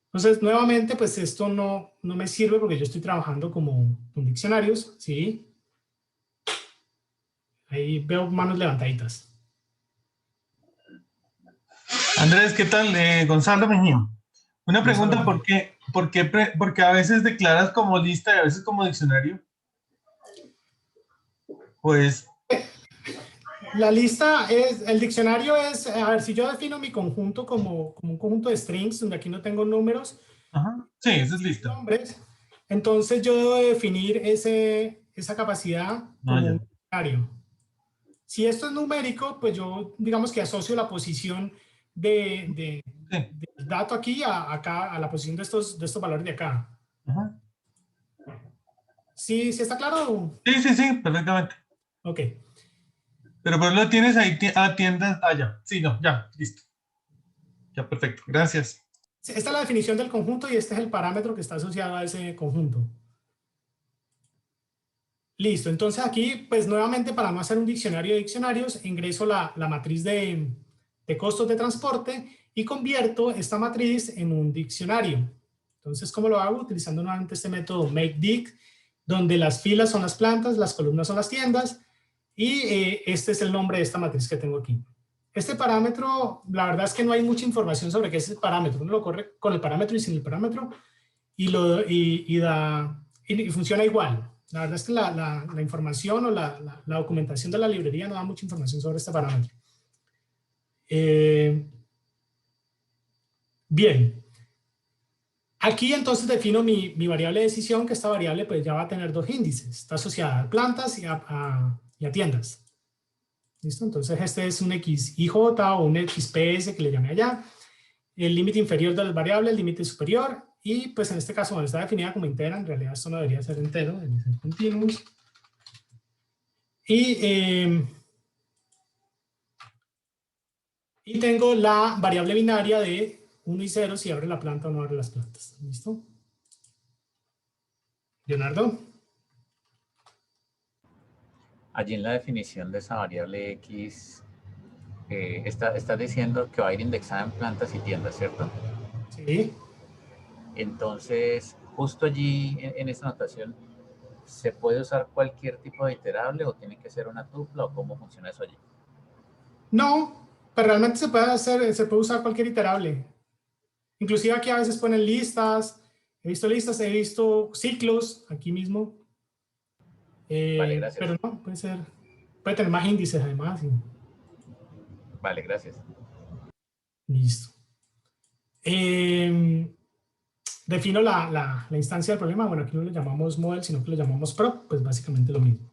Entonces, nuevamente, pues esto no me sirve porque yo estoy trabajando con diccionarios, ¿sí? Ahí veo manos levantaditas. Andrés, ¿qué tal? Gonzalo Mejía. Una pregunta, ¿por qué a veces declaras como lista y a veces como diccionario? Pues... La lista el diccionario es, a ver, si yo defino mi conjunto como un conjunto de strings, donde aquí no tengo números. Ajá. Sí, eso es lista. Nombres, entonces yo debo definir esa capacidad como un diccionario. Si esto es numérico, pues yo digamos que asocio la posición del dato aquí acá, a la posición de estos valores de acá. Ajá. ¿Sí está claro? Sí, perfectamente. Ok. Pero pues lo tienes ahí a tiendas allá. Sí, no, ya, listo. Ya, perfecto. Gracias. Esta es la definición del conjunto y este es el parámetro que está asociado a ese conjunto. Listo, entonces aquí, pues nuevamente para no hacer un diccionario de diccionarios, ingreso la matriz de costos de transporte y convierto esta matriz en un diccionario. Entonces, ¿cómo lo hago? Utilizando nuevamente este método makeDict, donde las filas son las plantas, las columnas son las tiendas, y este es el nombre de esta matriz que tengo aquí. Este parámetro, la verdad es que no hay mucha información sobre qué es el parámetro. Uno lo corre con el parámetro y sin el parámetro y funciona igual. La verdad es que la información o la documentación de la librería no da mucha información sobre este parámetro. Bien. Aquí entonces defino mi variable de decisión, que esta variable pues ya va a tener 2 índices. Está asociada a plantas y a tiendas. ¿Listo? Entonces este es un XIJ o un XPS que le llamé allá. El límite inferior de las variables, el límite superior. Y pues en este caso, cuando está definida como entera, en realidad esto no debería ser entero, debería ser continuous. Y tengo la variable binaria de 1 y 0 si abre la planta o no abre las plantas. ¿Listo? Leonardo. Allí en la definición de esa variable X, estás diciendo que va a ir indexada en plantas y tiendas, ¿cierto? Sí. Entonces, justo allí en esta notación, ¿se puede usar cualquier tipo de iterable o tiene que ser una tupla o cómo funciona eso allí? No, pero realmente se puede usar cualquier iterable. Inclusive aquí a veces ponen listas, he visto ciclos aquí mismo. Vale, gracias. Pero no, puede tener más índices además. Vale, gracias. Listo. Defino la instancia del problema. Bueno, aquí no lo llamamos model, sino que lo llamamos prop, pues básicamente lo mismo.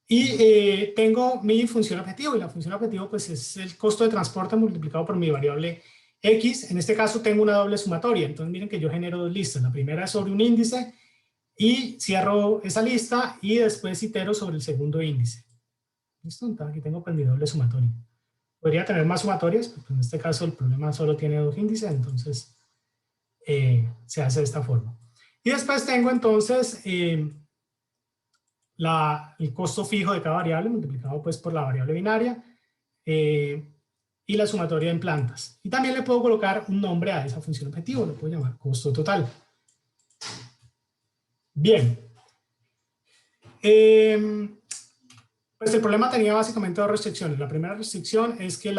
Y tengo mi función objetivo, y la función objetivo pues es el costo de transporte multiplicado por mi variable X. En este caso tengo una doble sumatoria, entonces miren que yo genero dos listas. La primera es sobre un índice y cierro esa lista y después itero sobre el segundo índice. ¿Listo? Entonces aquí tengo pues mi doble sumatoria. Podría tener más sumatorias, pero en este caso el problema solo tiene dos índices, entonces se hace de esta forma. Y después tengo entonces el costo fijo de cada variable multiplicado pues por la variable binaria y la sumatoria en plantas. Y también le puedo colocar un nombre a esa función objetivo, lo puedo llamar costo total. Bien. Pues el problema tenía básicamente dos restricciones. La primera restricción es que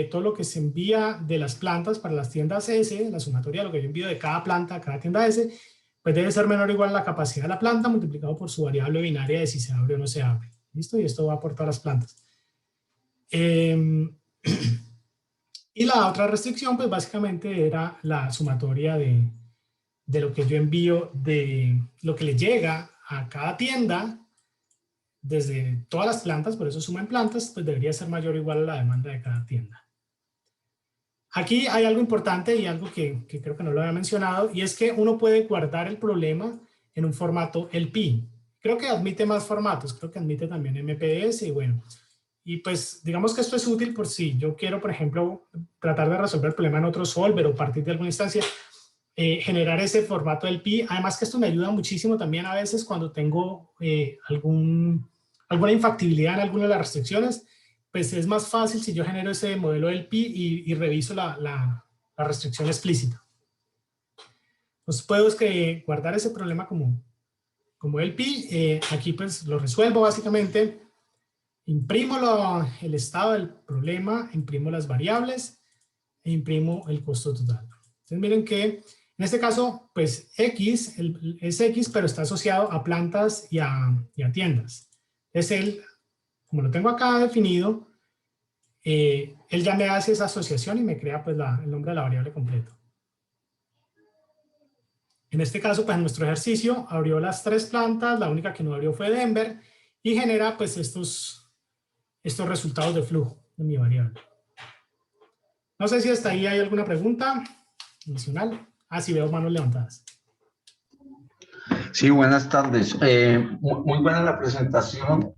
todo lo que se envía de las plantas para las tiendas S, la sumatoria de lo que yo envío de cada planta a cada tienda S, pues debe ser menor o igual a la capacidad de la planta multiplicado por su variable binaria de si se abre o no se abre. ¿Listo? Y esto va por todas las plantas. Y la otra restricción, pues básicamente era la sumatoria de lo que yo envío, de lo que le llega a cada tienda desde todas las plantas, por eso suma en plantas, pues debería ser mayor o igual a la demanda de cada tienda. Aquí hay algo importante y algo que creo que no lo había mencionado, y es que uno puede guardar el problema en un formato LP. Creo que admite más formatos, creo que admite también MPS y bueno. Y pues digamos que esto es útil por si yo quiero, por ejemplo, tratar de resolver el problema en otro solver o partir de alguna instancia, generar ese formato LP. Además que esto me ayuda muchísimo también a veces cuando tengo alguna infactibilidad en alguna de las restricciones, pues es más fácil si yo genero ese modelo LP y reviso la restricción explícita. Entonces puedo guardar ese problema como LP. Aquí pues lo resuelvo básicamente. Imprimo el estado del problema, imprimo las variables e imprimo el costo total. Entonces miren que en este caso, pues X es X, pero está asociado a plantas y a tiendas. Es como lo tengo acá definido, él ya me hace esa asociación y me crea pues el nombre de la variable completo. En este caso, pues en nuestro ejercicio abrió las 3 plantas, la única que no abrió fue Denver, y genera pues estos resultados de flujo de mi variable. No sé si hasta ahí hay alguna pregunta adicional. Ah, sí, veo manos levantadas. Sí, buenas tardes. Muy buena la presentación.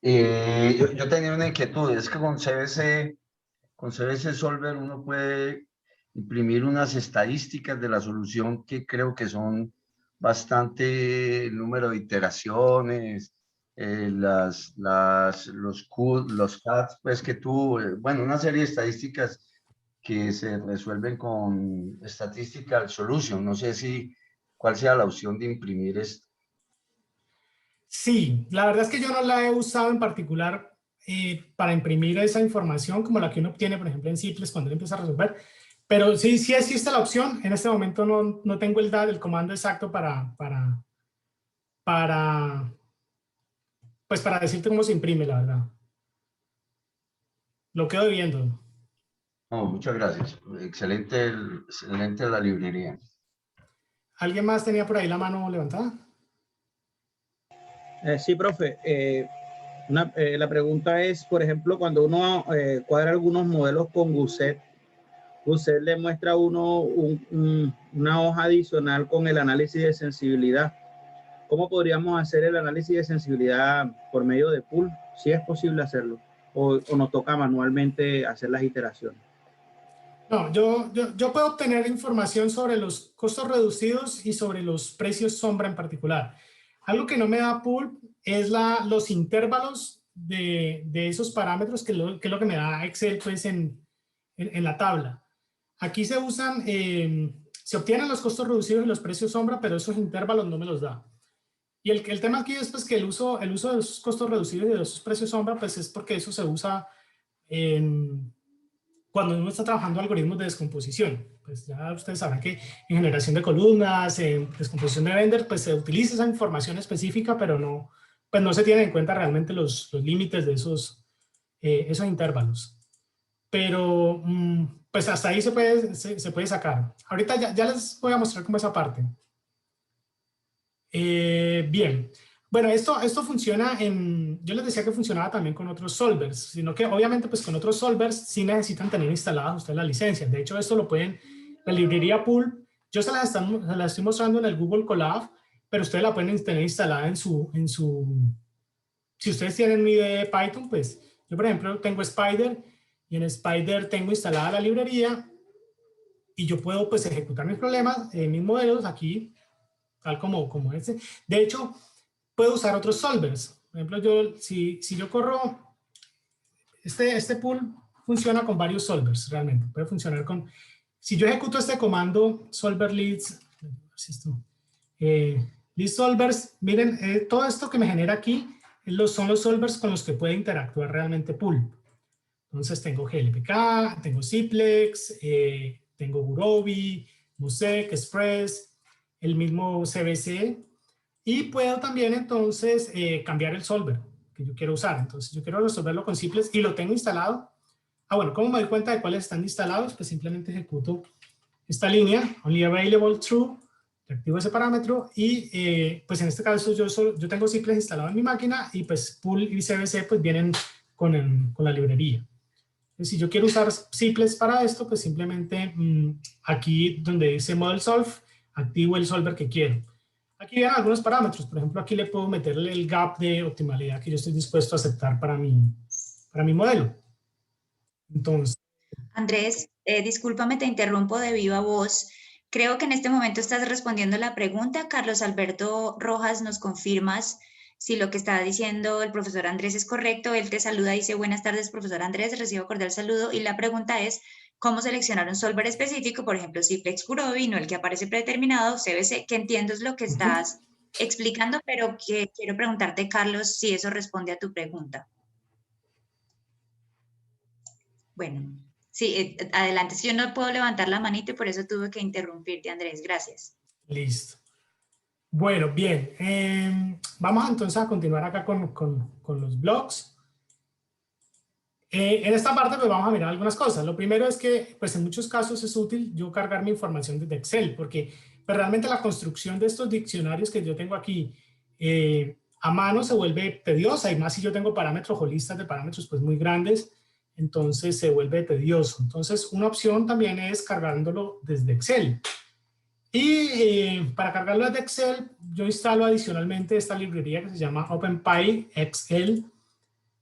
Yo tenía una inquietud, es que con CBC Solver uno puede imprimir unas estadísticas de la solución que creo que son bastante el número de iteraciones, los CATs, pues que tú, bueno, una serie de estadísticas que se resuelven con Statistical Solution. No sé cuál sea la opción de imprimir esto. Sí, la verdad es que yo no la he usado en particular para imprimir esa información como la que uno obtiene, por ejemplo, en Simples cuando uno empieza a resolver. Pero sí existe la opción. En este momento no tengo el comando exacto para decirte cómo se imprime, la verdad. Lo quedo viendo. Oh, muchas gracias. Excelente la librería. ¿Alguien más tenía por ahí la mano levantada? Sí, profe. La pregunta es, por ejemplo, cuando uno cuadra algunos modelos con Gusset, Gusset le muestra a uno una hoja adicional con el análisis de sensibilidad. ¿Cómo podríamos hacer el análisis de sensibilidad por medio de pool? Si es posible hacerlo, o nos toca manualmente hacer las iteraciones. No, yo puedo obtener información sobre los costos reducidos y sobre los precios sombra en particular. Algo que no me da pool es los intervalos de esos parámetros, que es lo que me da Excel pues, en la tabla. aquí se usan, se obtienen los costos reducidos y los precios sombra, pero esos intervalos no me los da. Y el tema aquí es pues, que el uso de esos costos reducidos y de esos precios sombra, pues es porque eso se usa cuando uno está trabajando algoritmos de descomposición. Pues ya ustedes sabrán que en generación de columnas, en descomposición de Bender, pues se utiliza esa información específica, pero no, pues no se tienen en cuenta realmente los límites de esos intervalos. Pero pues hasta ahí se puede sacar. Ahorita ya les voy a mostrar cómo esa parte. Bien, bueno, esto funciona yo les decía que funcionaba también con otros solvers, sino que obviamente pues con otros solvers sí necesitan tener instaladas ustedes las licencias. De hecho esto lo pueden, la librería Pool, yo se la estoy mostrando en el Google Colab, pero ustedes la pueden tener instalada en su, si ustedes tienen una IDE de Python, pues yo por ejemplo tengo Spider y en Spider tengo instalada la librería y yo puedo pues ejecutar mis problemas, mis modelos aquí, tal como este. De hecho, puedo usar otros solvers. Por ejemplo, si yo corro, este pool funciona con varios solvers realmente. Puede funcionar con, si yo ejecuto este comando solver leads, lead solvers, miren, todo esto que me genera aquí son los solvers con los que puede interactuar realmente pool. Entonces tengo GLPK, tengo Ciplex, tengo Gurobi, Musec, Express, el mismo CBC, y puedo también entonces cambiar el solver que yo quiero usar. Entonces yo quiero resolverlo con Ciplex y lo tengo instalado. Bueno, ¿cómo me doy cuenta de cuáles están instalados? Pues simplemente ejecuto esta línea, only available true, activo ese parámetro y pues en este caso yo tengo Ciplex instalado en mi máquina y pues Pool y CBC pues vienen con la librería. Si yo quiero usar Ciplex para esto, pues simplemente aquí donde dice Model Solve, activo el solver que quiero. Aquí vienen algunos parámetros. Por ejemplo, aquí le puedo meterle el gap de optimalidad que yo estoy dispuesto a aceptar para mi modelo. Entonces. Andrés, discúlpame, te interrumpo de viva voz. Creo que en este momento estás respondiendo la pregunta. Carlos Alberto Rojas, ¿nos confirmas si lo que está diciendo el profesor Andrés es correcto? Él te saluda, dice, buenas tardes, profesor Andrés, recibo cordial saludo. Y la pregunta es, ¿cómo seleccionar un solver específico? Por ejemplo, Ciplex Gurobi, no el que aparece predeterminado, CBC, que entiendo es lo que estás explicando, pero que quiero preguntarte, Carlos, si eso responde a tu pregunta. Bueno, sí, adelante. Si yo no puedo levantar la manita y por eso tuve que interrumpirte, Andrés. Gracias. Listo. Bueno, bien. Vamos entonces a continuar acá con los blogs. En esta parte pues vamos a mirar algunas cosas. Lo primero es que pues en muchos casos es útil yo cargar mi información desde Excel porque pues, realmente la construcción de estos diccionarios que yo tengo aquí a mano se vuelve tediosa y más si yo tengo parámetros holistas de parámetros pues muy grandes, entonces se vuelve tedioso. Entonces una opción también es cargándolo desde Excel. Y para cargarlo desde Excel yo instalo adicionalmente esta librería que se llama OpenPyXL,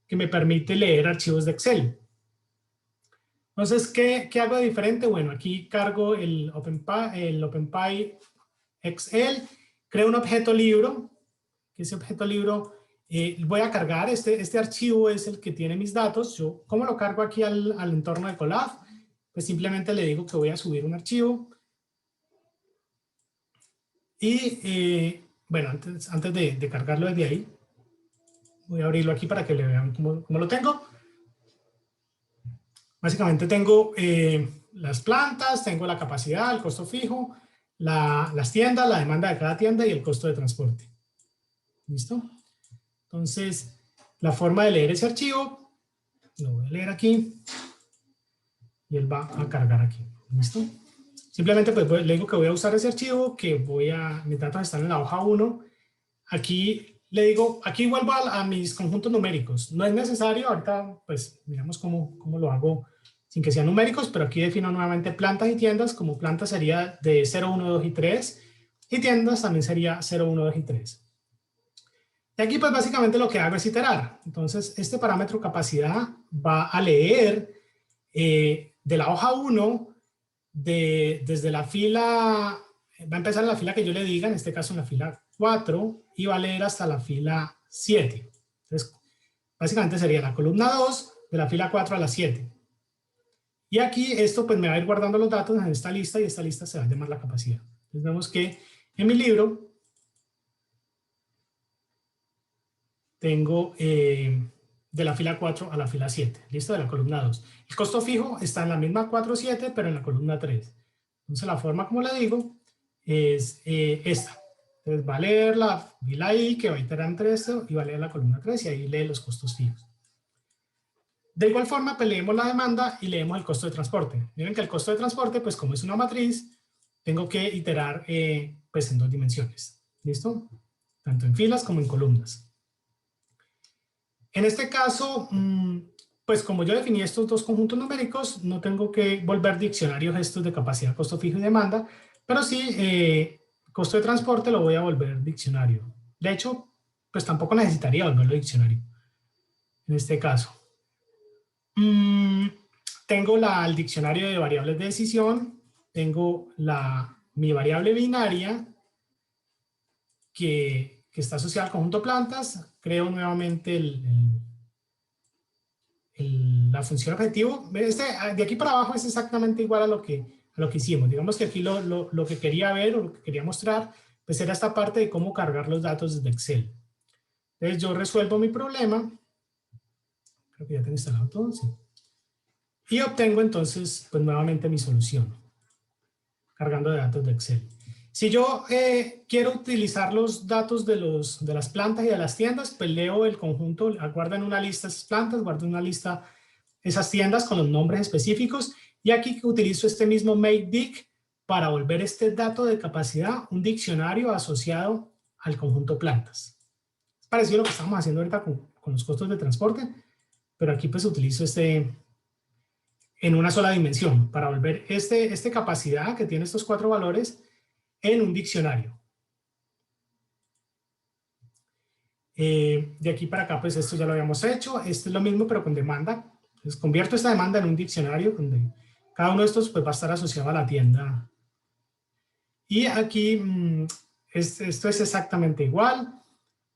que me permite leer archivos de Excel. Entonces, ¿qué hago de diferente? Bueno, aquí cargo el OpenPyXL, creo un objeto libro, que ese objeto libro voy a cargar, este archivo es el que tiene mis datos. Yo, ¿cómo lo cargo aquí al entorno de Colab? Pues simplemente le digo que voy a subir un archivo. Y, bueno, antes de cargarlo desde ahí, voy a abrirlo aquí para que le vean cómo lo tengo. Básicamente tengo las plantas, tengo la capacidad, el costo fijo, las tiendas, la demanda de cada tienda y el costo de transporte. ¿Listo? Entonces, la forma de leer ese archivo, lo voy a leer aquí y él va a cargar aquí. ¿Listo? Simplemente pues le digo que voy a usar ese archivo, que mis datos están en la hoja 1. Aquí le digo, aquí vuelvo a mis conjuntos numéricos. No es necesario, ahorita pues miramos cómo lo hago sin que sean numéricos, pero aquí defino nuevamente plantas y tiendas. Como plantas sería de 0, 1, 2 y 3, y tiendas también sería 0, 1, 2 y 3. Y aquí pues básicamente lo que hago es iterar. Entonces este parámetro capacidad va a leer de la hoja 1, desde la fila, va a empezar en la fila que yo le diga, en este caso en la fila 4, y va a leer hasta la fila 7. Entonces, básicamente sería la columna 2 de la fila 4 a la 7. Y aquí esto pues me va a ir guardando los datos en esta lista y esta lista se va a llamar la capacidad. Entonces vemos que en mi libro tengo de la fila 4 a la fila 7, ¿listo? De la columna 2. El costo fijo está en la misma 4, 7, pero en la columna 3. Entonces la forma, como le digo, es esta. Entonces va a leer la fila I, que va a iterar entre esto, y va a leer la columna 3, y ahí lee los costos fijos. De igual forma, pues leemos la demanda y leemos el costo de transporte. Miren que el costo de transporte, pues como es una matriz, tengo que iterar pues en 2 dimensiones. ¿Listo? Tanto en filas como en columnas. En este caso, pues como yo definí estos 2 conjuntos numéricos, no tengo que volver diccionarios estos de capacidad, costo fijo y demanda, pero sí, costo de transporte lo voy a volver diccionario. De hecho, pues tampoco necesitaría volverlo diccionario en este caso. Tengo el diccionario de variables de decisión, tengo mi variable binaria que está asociada al conjunto plantas, creo nuevamente la función objetivo. De aquí para abajo es exactamente igual a lo que hicimos. Digamos que aquí lo que quería ver o lo que quería mostrar pues era esta parte de cómo cargar los datos desde Excel. Entonces yo resuelvo mi problema, creo que ya tengo instalado todo, sí. Y obtengo entonces, pues nuevamente mi solución, cargando de datos de Excel. Si yo quiero utilizar los datos de las plantas y de las tiendas, pues leo el conjunto, guardo en una lista esas plantas, guardo en una lista esas tiendas con los nombres específicos, y aquí utilizo este mismo makeDic para volver este dato de capacidad un diccionario asociado al conjunto plantas. Es parecido a lo que estamos haciendo ahorita con los costos de transporte, pero aquí pues utilizo en una sola dimensión, para volver esta capacidad que tiene estos 4 valores en un diccionario. De aquí para acá, pues esto ya lo habíamos hecho. Esto es lo mismo, pero con demanda. Entonces, convierto esta demanda en un diccionario donde cada uno de estos pues, va a estar asociado a la tienda. Y aquí, esto es exactamente igual.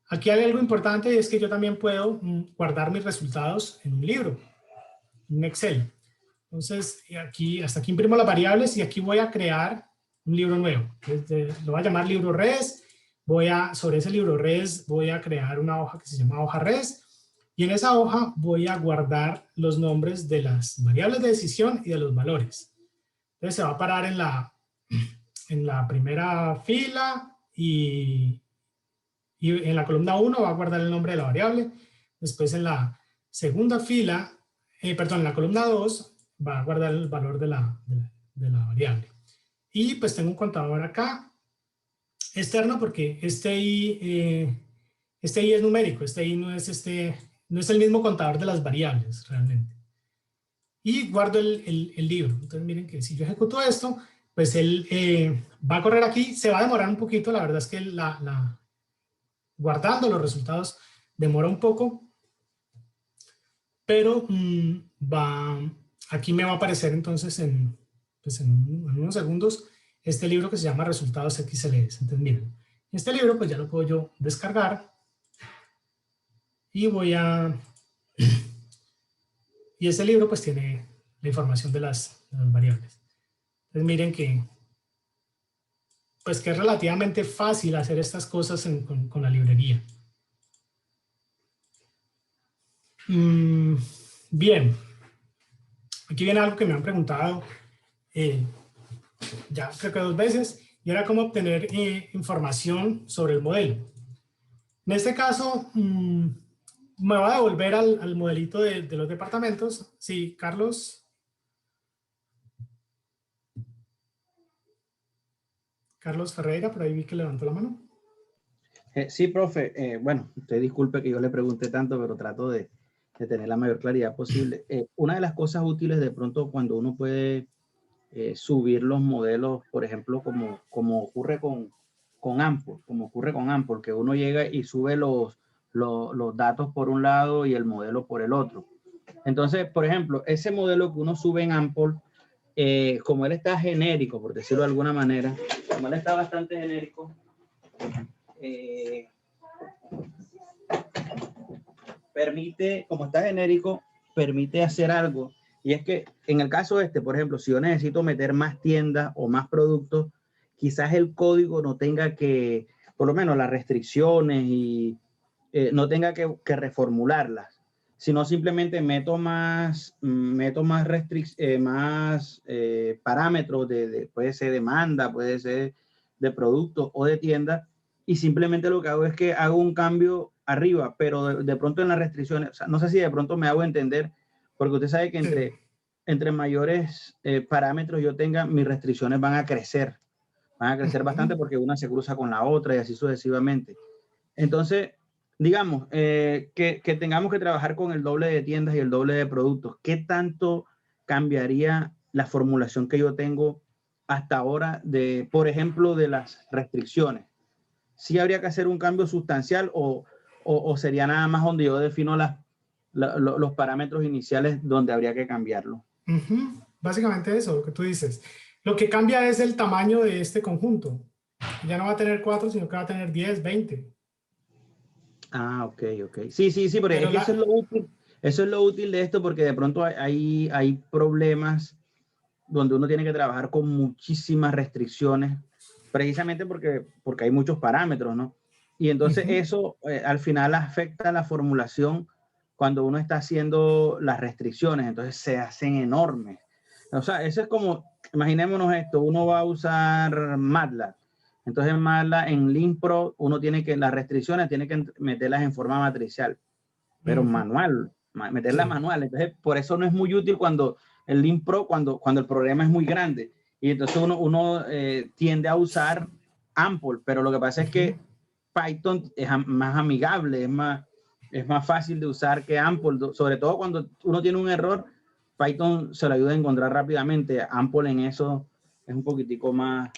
Aquí hay algo importante, y es que yo también puedo guardar mis resultados en un libro, en Excel. Entonces, hasta aquí imprimo las variables y aquí voy a crear un libro nuevo. Lo voy a llamar libro res. Sobre ese libro res voy a crear una hoja que se llama hoja res. Y en esa hoja voy a guardar los nombres de las variables de decisión y de los valores. Entonces se va a parar en la primera fila y en la columna 1 va a guardar el nombre de la variable. Después en la segunda fila, en la columna 2, va a guardar el valor de la variable. Y pues tengo un contador acá, externo, porque este I es numérico, este I no es el mismo contador de las variables realmente. Y guardo el libro. Entonces miren que si yo ejecuto esto, pues él va a correr aquí, se va a demorar un poquito, la verdad es que guardando los resultados demora un poco, pero aquí me va a aparecer entonces en unos segundos este libro que se llama Resultados XLS. Entonces miren, este libro pues ya lo puedo yo descargar y y ese libro pues tiene la información de las variables. Entonces miren que es relativamente fácil hacer estas cosas con la librería. Bien, aquí viene algo que me han preguntado ya creo que 2 veces, y era cómo obtener información sobre el modelo. En este caso, me voy a devolver al modelito de los departamentos. Sí, Carlos. Carlos Ferreira, por ahí vi que levantó la mano. Sí, profe. Bueno, usted disculpe que yo le pregunte tanto, pero trato de tener la mayor claridad posible. Una de las cosas útiles de pronto cuando uno puede subir los modelos, por ejemplo, como ocurre con Ample, que uno llega y sube los datos por un lado y el modelo por el otro. Entonces, por ejemplo, ese modelo que uno sube en Ample, como él está genérico, por decirlo de alguna manera, como él está bastante genérico, permite, como está genérico, permite hacer algo, Y es que en el caso este, por ejemplo, si yo necesito meter más tiendas o más productos, quizás el código no tenga que, por lo menos las restricciones y no tenga que reformularlas, sino simplemente meto más parámetros puede ser demanda, puede ser de productos o de tiendas, y simplemente lo que hago es que hago un cambio arriba, pero de pronto en las restricciones, o sea, no sé si de pronto me hago entender, porque usted sabe que entre mayores parámetros yo tenga, mis restricciones van a crecer bastante porque una se cruza con la otra y así sucesivamente. Entonces, digamos, que tengamos que trabajar con el doble de tiendas y el doble de productos. ¿Qué tanto cambiaría la formulación que yo tengo hasta ahora de, por ejemplo, de las restricciones? ¿Sí habría que hacer un cambio sustancial o sería nada más donde yo defino los parámetros iniciales donde habría que cambiarlo? Básicamente eso, lo que tú dices. Lo que cambia es el tamaño de este conjunto. Ya no va a tener 4, sino que va a tener 10, 20. Ah, ok. Sí, porque es que eso es lo útil de esto, porque de pronto hay problemas donde uno tiene que trabajar con muchísimas restricciones, precisamente porque hay muchos parámetros, ¿no? Y entonces eso al final afecta la formulación cuando uno está haciendo las restricciones, entonces se hacen enormes. O sea, eso es como, imaginémonos esto, uno va a usar MATLAB. Entonces en LeanPro uno tiene que, las restricciones tiene que meterlas en forma matricial, pero meterla manual. Entonces por eso no es muy útil cuando el LeanPro, cuando el problema es muy grande. Y entonces uno tiende a usar Ample, pero lo que pasa es que Python es más amigable, es más fácil de usar que Ample, sobre todo cuando uno tiene un error, Python se lo ayuda a encontrar rápidamente. Ample en eso es un poquitico más,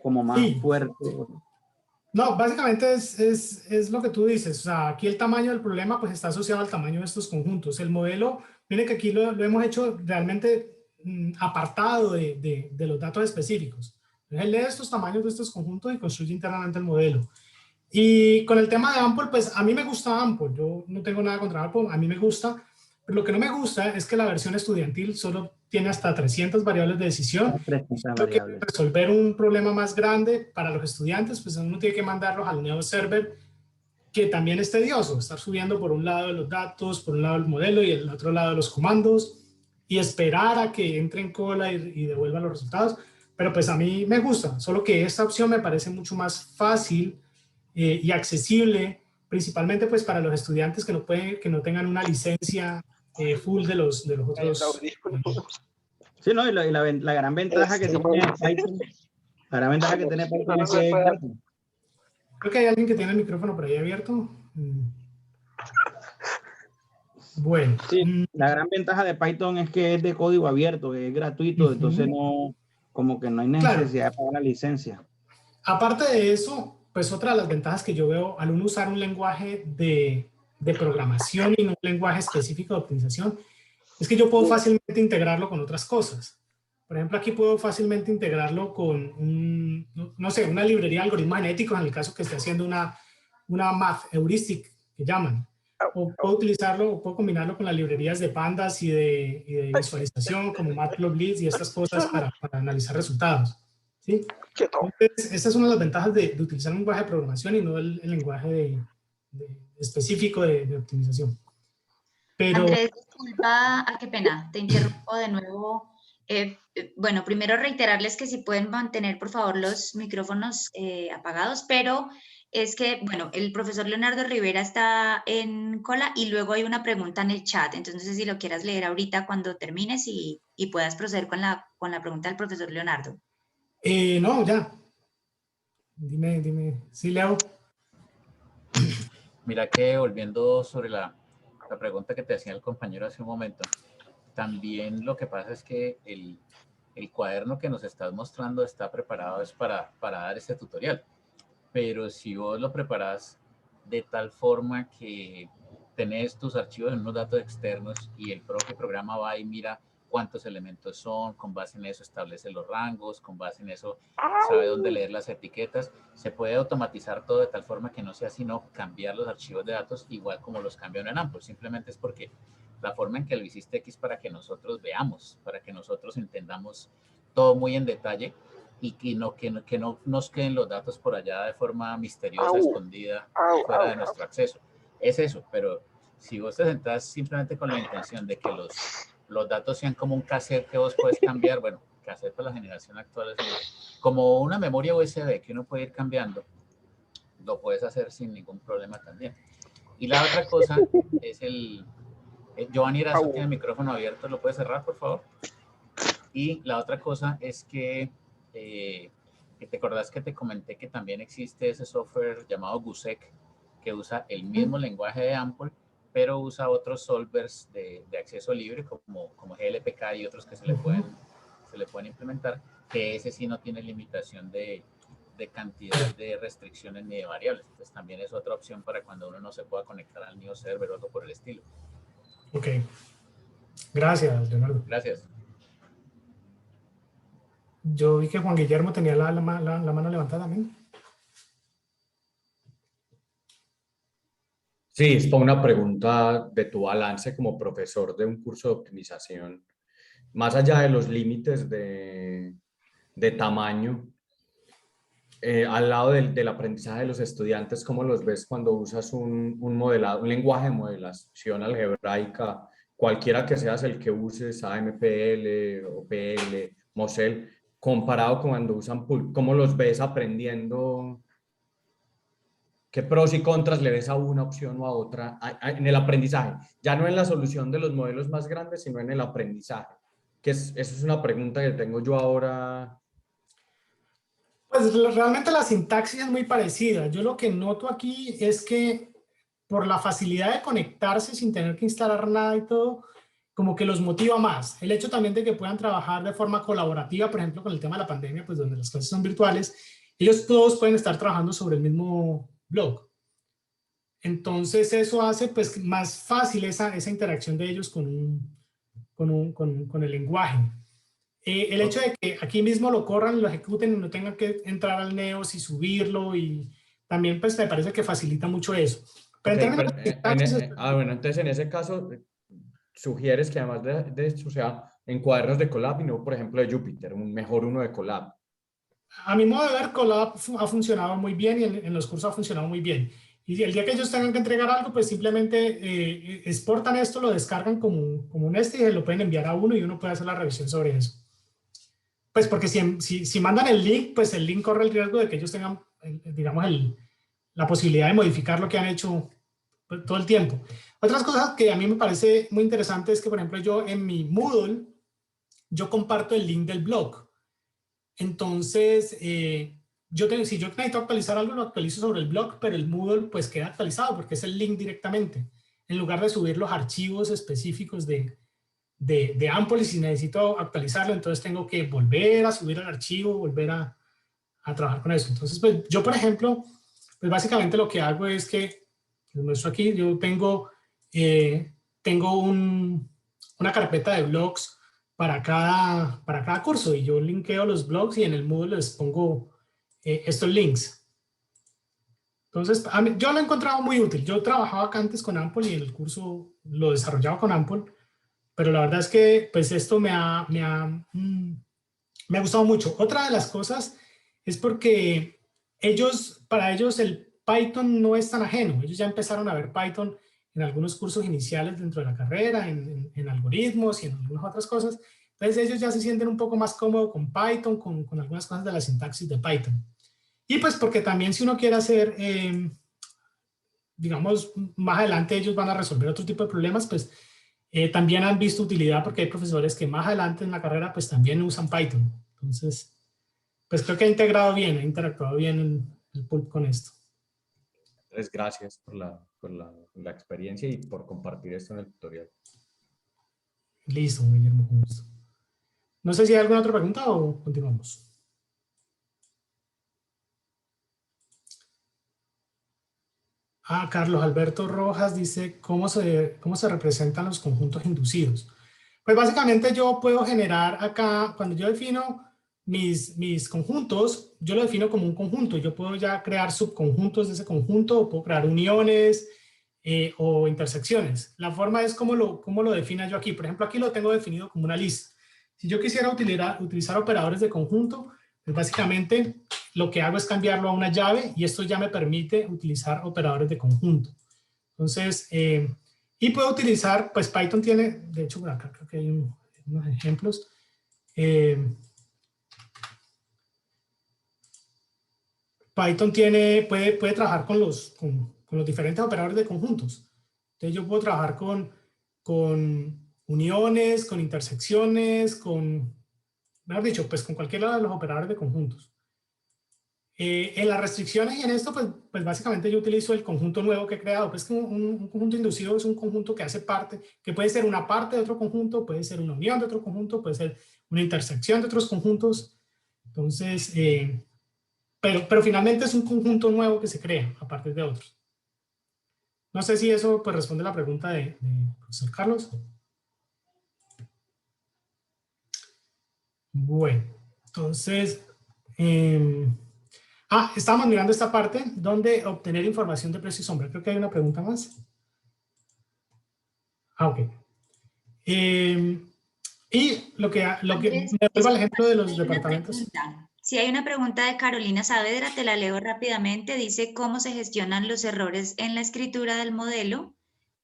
como más fuerte. No, básicamente es lo que tú dices. O sea, aquí el tamaño del problema pues está asociado al tamaño de estos conjuntos. El modelo, miren que aquí lo hemos hecho realmente apartado de los datos específicos. Entonces, él lee estos tamaños de estos conjuntos y construye internamente el modelo. Y con el tema de Ample, pues a mí me gusta Ample. Yo no tengo nada contra Ample, a mí me gusta. Pero lo que no me gusta es que la versión estudiantil solo tiene hasta 300 variables de decisión. Creo que resolver un problema más grande para los estudiantes, pues uno tiene que mandarlos al nuevo server, que también es tedioso, estar subiendo por un lado de los datos, por un lado el modelo y el otro lado de los comandos, y esperar a que entre en cola y devuelvan los resultados. Pero pues a mí me gusta, solo que esta opción me parece mucho más fácil y accesible, principalmente pues para los estudiantes que no tengan una licencia full de los otros. Sí, no, y la gran ventaja que tiene Python, la gran ventaja que tiene Python es que creo que hay alguien que tiene el micrófono por ahí abierto. Bueno. Sí, la gran ventaja de Python es que es de código abierto, que es gratuito, entonces como que no hay necesidad de pagar la licencia. Aparte de eso, pues otra de las ventajas que yo veo al uno usar un lenguaje de programación y no un lenguaje específico de optimización, es que yo puedo fácilmente integrarlo con otras cosas. Por ejemplo, aquí puedo fácilmente integrarlo con, no sé, una librería de algoritmos genéticos en el caso que esté haciendo una math heuristic, que llaman. O puedo utilizarlo, o puedo combinarlo con las librerías de pandas y de visualización como Matplotlib y estas cosas para analizar resultados. ¿Sí? Entonces, esa es una de las ventajas de utilizar un lenguaje de programación y no el lenguaje específico de optimización. Pero, Andrés, disculpa, qué pena, te interrumpo de nuevo. Bueno, primero reiterarles que si pueden mantener, por favor, los micrófonos apagados, pero es que, bueno, el profesor Leonardo Rivera está en cola y luego hay una pregunta en el chat, entonces no sé si lo quieras leer ahorita cuando termines y puedas proceder con la pregunta del profesor Leonardo. No, ya. Dime. ¿Sí, Leo? Mira que volviendo sobre la pregunta que te hacía el compañero hace un momento, también lo que pasa es que el cuaderno que nos estás mostrando está preparado es para dar este tutorial. Pero si vos lo preparas de tal forma que tenés tus archivos en unos datos externos y el propio programa va y mira cuántos elementos son, con base en eso establece los rangos, con base en eso sabe dónde leer las etiquetas, se puede automatizar todo de tal forma que no sea sino cambiar los archivos de datos igual como los cambian en Ample, simplemente es porque la forma en que lo hiciste X para que nosotros veamos, para que nosotros entendamos todo muy en detalle y que no nos queden los datos por allá de forma misteriosa, escondida, fuera de nuestro acceso. Es eso, pero si vos te sentás simplemente con la intención de que los datos sean como un cassette que vos puedes cambiar, bueno, cassette para la generación actual es como una memoria USB que uno puede ir cambiando, lo puedes hacer sin ningún problema también. Y la otra cosa es Giovanni Erazo tiene el micrófono abierto, ¿lo puedes cerrar, por favor? Y la otra cosa es que te acordás que te comenté que también existe ese software llamado GUSEC, que usa el mismo lenguaje de Ample, pero usa otros solvers de acceso libre como GLPK y otros que se le pueden implementar, que ese sí no tiene limitación de cantidad de restricciones ni de variables. Entonces también es otra opción para cuando uno no se pueda conectar al NIO server o algo por el estilo. Ok. Gracias, Leonardo. Gracias. Yo vi que Juan Guillermo tenía la mano levantada también. Sí, es para una pregunta de tu balance como profesor de un curso de optimización. Más allá de los límites de tamaño, al lado del aprendizaje de los estudiantes, ¿cómo los ves cuando usas un lenguaje de modelación algebraica, cualquiera que seas el que uses, AMPL, OPL, Mosel, comparado con cuando usan Pool? ¿Cómo los ves aprendiendo? ¿Qué pros y contras le ves a una opción o a otra en el aprendizaje? Ya no en la solución de los modelos más grandes, sino en el aprendizaje. Esa es una pregunta que tengo yo ahora. Pues realmente la sintaxis es muy parecida. Yo lo que noto aquí es que por la facilidad de conectarse sin tener que instalar nada y todo, como que los motiva más. El hecho también de que puedan trabajar de forma colaborativa, por ejemplo, con el tema de la pandemia, pues donde las clases son virtuales, ellos todos pueden estar trabajando sobre el mismo blog. Entonces eso hace pues más fácil esa interacción de ellos con el lenguaje. El hecho de que aquí mismo lo corran, lo ejecuten y no tengan que entrar al Neos y subirlo, y también pues me parece que facilita mucho eso. Pero bueno, entonces en ese caso sugieres que además de eso sea en cuadernos de Colab y no, por ejemplo, de Jupyter, mejor uno de Colab. A mi modo de ver, Colab ha funcionado muy bien y en los cursos ha funcionado muy bien. Y el día que ellos tengan que entregar algo, pues simplemente exportan esto, lo descargan como un y se lo pueden enviar a uno y uno puede hacer la revisión sobre eso. Pues porque si mandan el link, pues el link corre el riesgo de que ellos tengan, digamos, la posibilidad de modificar lo que han hecho todo el tiempo. Otras cosas que a mí me parece muy interesante es que, por ejemplo, yo en mi Moodle, yo comparto el link del blog. Entonces, si yo necesito actualizar algo, lo actualizo sobre el blog, pero el Moodle pues queda actualizado porque es el link directamente, en lugar de subir los archivos específicos de Ample, y si necesito actualizarlo, entonces tengo que volver a subir el archivo, volver a trabajar con eso. Entonces, pues yo, por ejemplo, pues básicamente lo que hago es que, les muestro aquí, yo tengo una carpeta de blogs para cada curso, y yo linkeo los blogs y en el Moodle les pongo estos links. Entonces, yo lo he encontrado muy útil. Yo trabajaba acá antes con Ample y en el curso lo desarrollaba con Ample, pero la verdad es que pues esto me ha gustado mucho. Otra de las cosas es porque para ellos el Python no es tan ajeno. Ellos ya empezaron a ver Python en algunos cursos iniciales dentro de la carrera, en algoritmos y en algunas otras cosas. Entonces ellos ya se sienten un poco más cómodos con Python, con algunas cosas de la sintaxis de Python. Y pues porque también si uno quiere hacer, digamos, más adelante ellos van a resolver otro tipo de problemas, pues también han visto utilidad, porque hay profesores que más adelante en la carrera pues también usan Python. Entonces, pues creo que ha integrado bien, ha interactuado bien el pulp con esto. Entonces, gracias por la experiencia y por compartir esto en el tutorial. Listo, Guillermo, con gusto. No sé si hay alguna otra pregunta o continuamos. Carlos Alberto Rojas dice, ¿cómo se representan los conjuntos inducidos? Pues básicamente yo puedo generar acá, cuando yo defino mis conjuntos, yo lo defino como un conjunto. Yo puedo ya crear subconjuntos de ese conjunto, o puedo crear uniones, o intersecciones. La forma es cómo lo defina yo aquí. Por ejemplo, aquí lo tengo definido como una lista. Si yo quisiera utilizar operadores de conjunto, pues básicamente lo que hago es cambiarlo a una llave y esto ya me permite utilizar operadores de conjunto. Entonces, y puedo utilizar, pues Python tiene, de hecho, por acá creo que hay unos ejemplos. Python puede trabajar con los diferentes operadores de conjuntos. Entonces yo puedo trabajar con uniones, con intersecciones, mejor dicho, pues con cualquiera de los operadores de conjuntos. En las restricciones y en esto, pues básicamente yo utilizo el conjunto nuevo que he creado. Pues un conjunto inducido es un conjunto que hace parte, que puede ser una parte de otro conjunto, puede ser una unión de otro conjunto, puede ser una intersección de otros conjuntos. Entonces, pero finalmente es un conjunto nuevo que se crea a partir de otros. No sé si eso pues responde a la pregunta de profesor Carlos. Bueno, entonces, estábamos mirando esta parte donde obtener información de precio y sombra. Creo que hay una pregunta más. Ok. Y lo que me vuelvo al ejemplo de los departamentos. Si hay una pregunta de Carolina Saavedra, te la leo rápidamente. Dice cómo se gestionan los errores en la escritura del modelo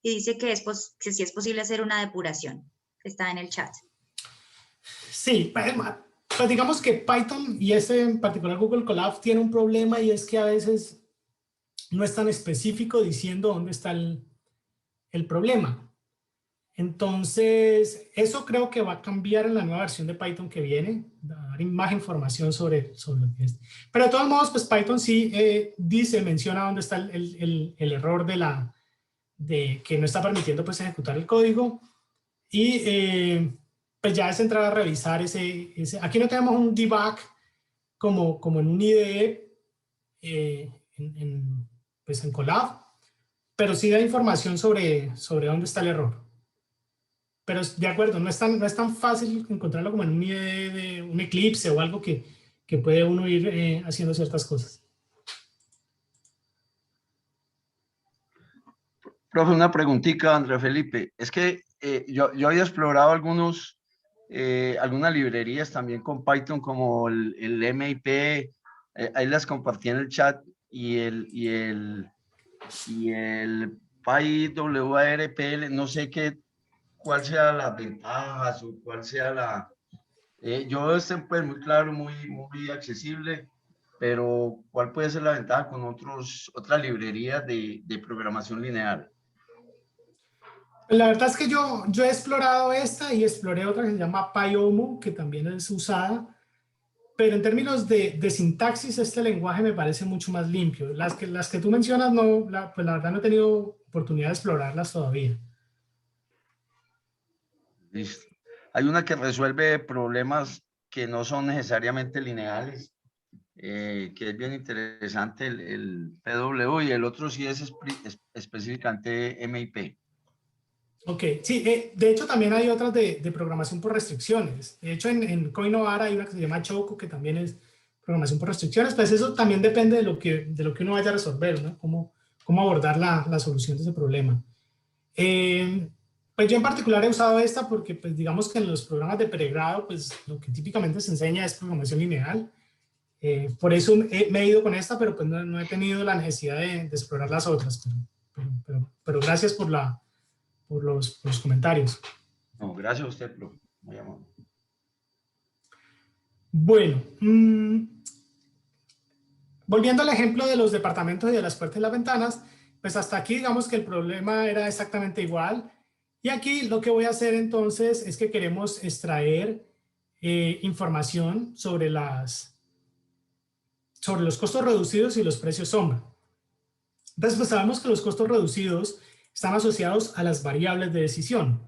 y dice que si es posible hacer una depuración. Está en el chat. Sí, pues digamos que Python y en particular Google Colab tiene un problema y es que a veces no es tan específico diciendo dónde está el problema. Entonces, eso creo que va a cambiar en la nueva versión de Python que viene, dar más información sobre lo que es. Pero de todos modos, pues Python sí menciona dónde está el error de que no está permitiendo pues ejecutar el código. Y pues ya es entrar a revisar ese. Aquí no tenemos un debug como en un IDE, pues en Colab, pero sí da información sobre dónde está el error. Pero de acuerdo, no es tan fácil encontrarlo como en un IDE de un Eclipse o algo que puede uno ir haciendo ciertas cosas. Profe, una preguntita, André Felipe. Es que yo había explorado algunas librerías también con Python, como el MIP, ahí las compartí en el chat, y el PyWRPL, no sé cuál sea las ventajas o cuál sea yo pues muy claro, muy accesible, pero ¿cuál puede ser la ventaja con otras librerías de programación lineal? La verdad es que yo he explorado esta y exploré otra que se llama PyOmu, que también es usada, pero en términos de sintaxis este lenguaje me parece mucho más limpio. Las que tú mencionas, pues la verdad no he tenido oportunidad de explorarlas todavía. Listo. Hay una que resuelve problemas que no son necesariamente lineales, que es bien interesante, el PW, y el otro sí es específicamente MIP. Ok, sí, de hecho también hay otras de programación por restricciones. De hecho en Coinovara hay una que se llama Choco, que también es programación por restricciones, pues eso también depende de lo que uno vaya a resolver, ¿no? Cómo abordar la solución de ese problema. Pues yo en particular he usado esta porque pues digamos que en los programas de pregrado pues lo que típicamente se enseña es programación lineal. Por eso me he ido con esta, pero pues no he tenido la necesidad de explorar las otras. Pero gracias por los comentarios. No, gracias a usted, profe. Muy amable. Bueno, volviendo al ejemplo de los departamentos y de las puertas y las ventanas, pues hasta aquí digamos que el problema era exactamente igual. Y aquí lo que voy a hacer entonces es que queremos extraer información sobre los costos reducidos y los precios sombra. Entonces, pues sabemos que los costos reducidos están asociados a las variables de decisión.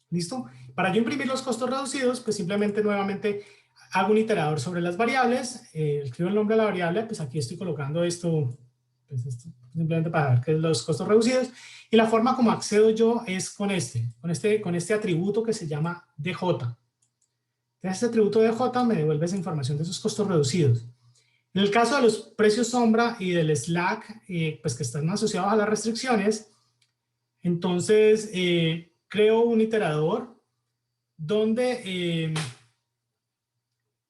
¿Listo? Para yo imprimir los costos reducidos, pues simplemente nuevamente hago un iterador sobre las variables, escribo el nombre de la variable, pues aquí estoy colocando esto, pues esto simplemente para ver qué es los costos reducidos, y la forma como accedo yo es con este atributo que se llama DJ. Entonces este atributo DJ me devuelve esa información de esos costos reducidos. En el caso de los precios sombra y del slack, pues que están asociados a las restricciones, entonces creo un iterador donde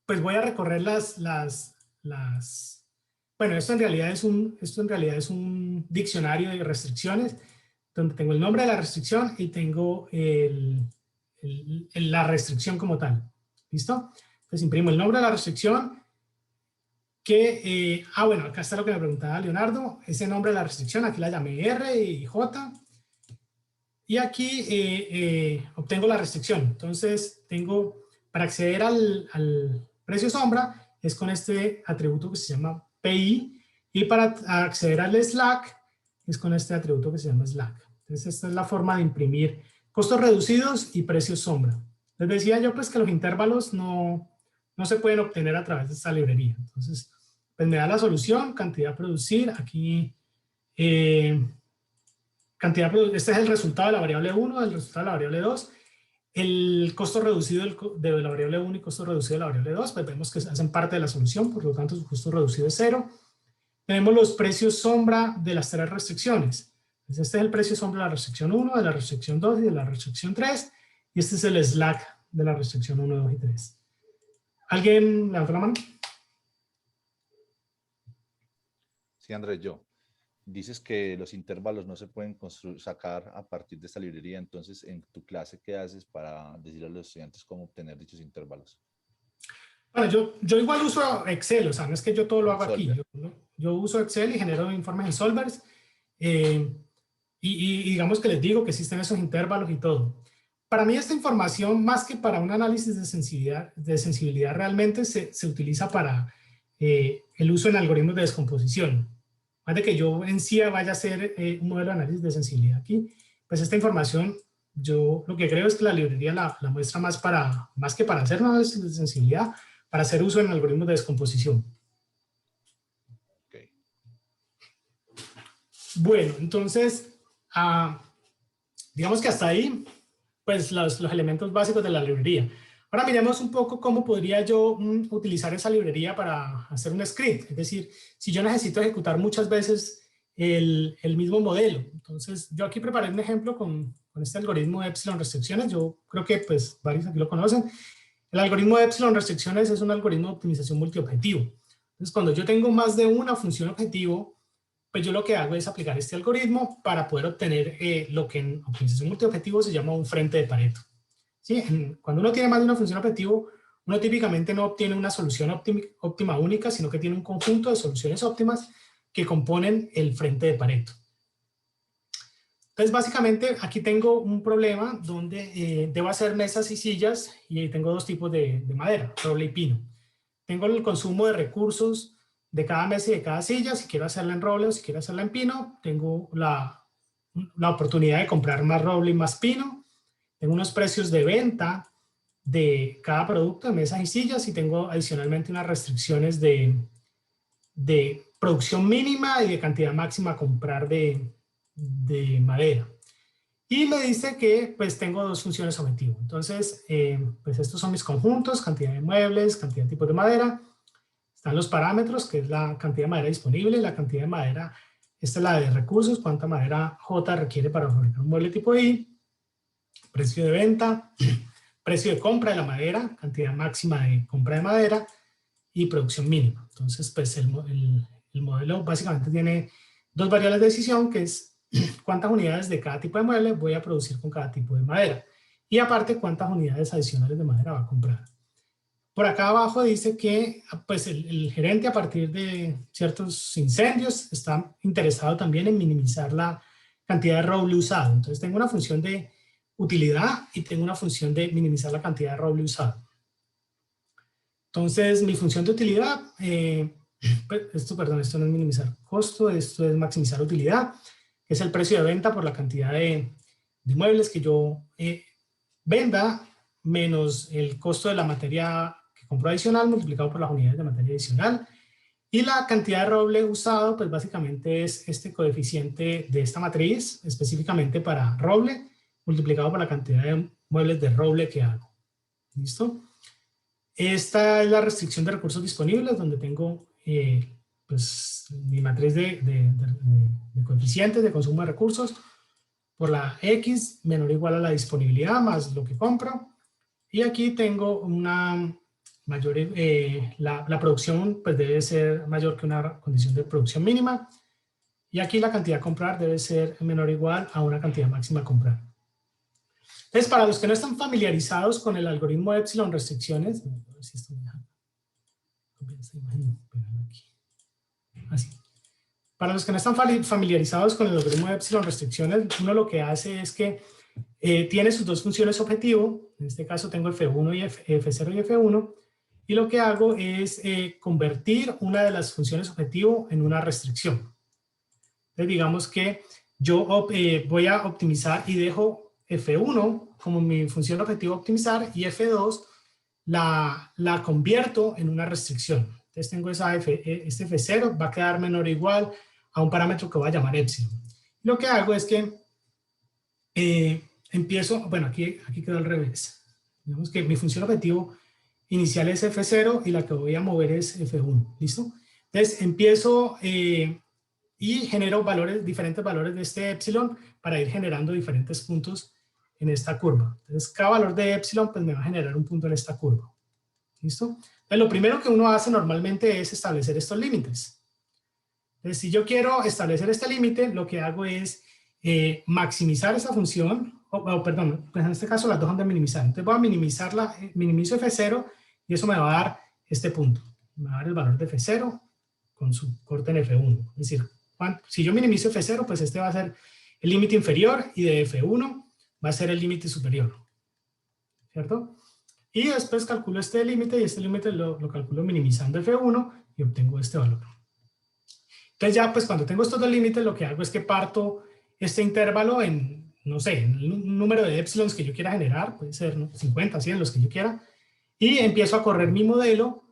pues voy a recorrer bueno, esto en realidad es un diccionario de restricciones, donde tengo el nombre de la restricción y tengo la restricción como tal. ¿Listo? Entonces imprimo el nombre de la restricción, bueno, acá está lo que me preguntaba Leonardo, ese nombre de la restricción, aquí la llamé R y J, y aquí obtengo la restricción. Entonces tengo, para acceder al precio sombra, es con este atributo que se llama PI, y para acceder al slack, es con este atributo que se llama slack. Entonces esta es la forma de imprimir costos reducidos y precios sombra. Les decía yo pues que los intervalos no se pueden obtener a través de esta librería. Entonces, pues me da la solución, cantidad a producir, aquí este es el resultado de la variable 1, el resultado de la variable 2, el costo reducido de la variable 1 y costo reducido de la variable 2, pues vemos que hacen parte de la solución, por lo tanto su costo reducido es 0. Tenemos los precios sombra de las 3 restricciones. Entonces este es el precio sombra de la restricción 1, de la restricción 2 y de la restricción 3, y este es el slack de la restricción 1, 2 y 3. ¿Alguien levantó la mano? Sí, Andrés, yo. Dices que los intervalos no se pueden sacar a partir de esta librería, entonces en tu clase, ¿qué haces para decir a los estudiantes cómo obtener dichos intervalos? Bueno, yo igual uso Excel, o sea, no es que yo todo lo haga aquí. Yo uso Excel y genero informes en Solvers, y digamos que les digo que existen esos intervalos y todo. Para mí esta información, más que para un análisis de sensibilidad realmente se utiliza para el uso en algoritmos de descomposición. Más de que yo en sí vaya a hacer un modelo de análisis de sensibilidad aquí, pues esta información yo lo que creo es que la librería la muestra más que para hacer un análisis de sensibilidad, para hacer uso en algoritmos de descomposición. Okay. Bueno, entonces, digamos que hasta ahí, pues los elementos básicos de la librería. Ahora miremos un poco cómo podría yo utilizar esa librería para hacer un script. Es decir, si yo necesito ejecutar muchas veces el mismo modelo. Entonces, yo aquí preparé un ejemplo con este algoritmo de epsilon restricciones. Yo creo que pues varios aquí lo conocen. El algoritmo de epsilon restricciones es un algoritmo de optimización multiobjetivo. Entonces, cuando yo tengo más de una función objetivo, pues yo lo que hago es aplicar este algoritmo para poder obtener lo que en optimización multiobjetivo se llama un frente de Pareto. ¿Sí? Cuando uno tiene más de una función objetivo, uno típicamente no obtiene una solución óptima única, sino que tiene un conjunto de soluciones óptimas que componen el frente de Pareto. Entonces, básicamente, aquí tengo un problema donde debo hacer mesas y sillas, y tengo dos tipos de madera, roble y pino. Tengo el consumo de recursos de cada mesa y de cada silla, si quiero hacerla en roble o si quiero hacerla en pino. Tengo la oportunidad de comprar más roble y más pino. Tengo unos precios de venta de cada producto de mesas y sillas, y tengo adicionalmente unas restricciones de producción mínima y de cantidad máxima a comprar de madera. Y me dice que pues tengo dos funciones objetivo. Entonces, pues estos son mis conjuntos: cantidad de muebles, cantidad de tipos de madera. Están los parámetros, que es la cantidad de madera disponible, la cantidad de madera, esta es la de recursos, cuánta madera J requiere para fabricar un mueble tipo I, precio de venta, precio de compra de la madera, cantidad máxima de compra de madera y producción mínima. Entonces, pues el modelo básicamente tiene dos variables de decisión, que es cuántas unidades de cada tipo de mueble voy a producir con cada tipo de madera, y aparte cuántas unidades adicionales de madera va a comprar. Por acá abajo dice que pues el gerente, a partir de ciertos incendios, está interesado también en minimizar la cantidad de roble usado. Entonces tengo una función de utilidad y tengo una función de minimizar la cantidad de roble usado. Entonces mi función de utilidad, esto no es minimizar costo, esto es maximizar utilidad, que es el precio de venta por la cantidad de muebles que yo venda, menos el costo de la materia que compro adicional multiplicado por las unidades de materia adicional. Y la cantidad de roble usado, pues básicamente es este coeficiente de esta matriz, específicamente para roble, multiplicado por la cantidad de muebles de roble que hago. ¿Listo? Esta es la restricción de recursos disponibles, donde tengo pues, mi matriz de coeficientes de consumo de recursos por la X menor o igual a la disponibilidad más lo que compro. Y aquí tengo una mayor, la producción pues debe ser mayor que una condición de producción mínima. Y aquí la cantidad a comprar debe ser menor o igual a una cantidad máxima a comprar. Entonces, para los que no están familiarizados con el algoritmo de epsilon restricciones, a ver si esto me deja copiar esta imagen, pegarla aquí. Así. Para los que no están familiarizados con el algoritmo de epsilon restricciones, uno lo que hace es que tiene sus dos funciones objetivo, en este caso tengo F1 y F0 y F1, y lo que hago es convertir una de las funciones objetivo en una restricción. Entonces digamos que yo voy a optimizar y dejo F1 como mi función objetivo optimizar y F2 la convierto en una restricción. Entonces tengo este F0 va a quedar menor o igual a un parámetro que voy a llamar epsilon. Lo que hago es que empiezo, bueno, aquí quedó al revés. Digamos que mi función objetivo inicial es F0 y la que voy a mover es F1. ¿Listo? Entonces empiezo y genero diferentes valores de este epsilon para ir generando diferentes puntos en esta curva. Entonces cada valor de epsilon pues me va a generar un punto en esta curva. ¿Listo? Entonces lo primero que uno hace normalmente es establecer estos límites. Entonces si yo quiero establecer este límite, lo que hago es maximizar esa función, perdón, pues en este caso las dos son de minimizar. Entonces voy a minimizarla, minimizo F0 y eso me va a dar este punto. Me va a dar el valor de F0 con su corte en F1. Es decir, si yo minimizo F0, pues este va a ser el límite inferior y de F1 va a ser el límite superior. ¿Cierto? Y después calculo este límite y este límite lo calculo minimizando F1 y obtengo este valor. Entonces ya pues cuando tengo estos dos límites lo que hago es que parto este intervalo en, no sé, en un número de epsilons que yo quiera generar, puede ser, ¿no?, 50, 100, los que yo quiera, y empiezo a correr mi modelo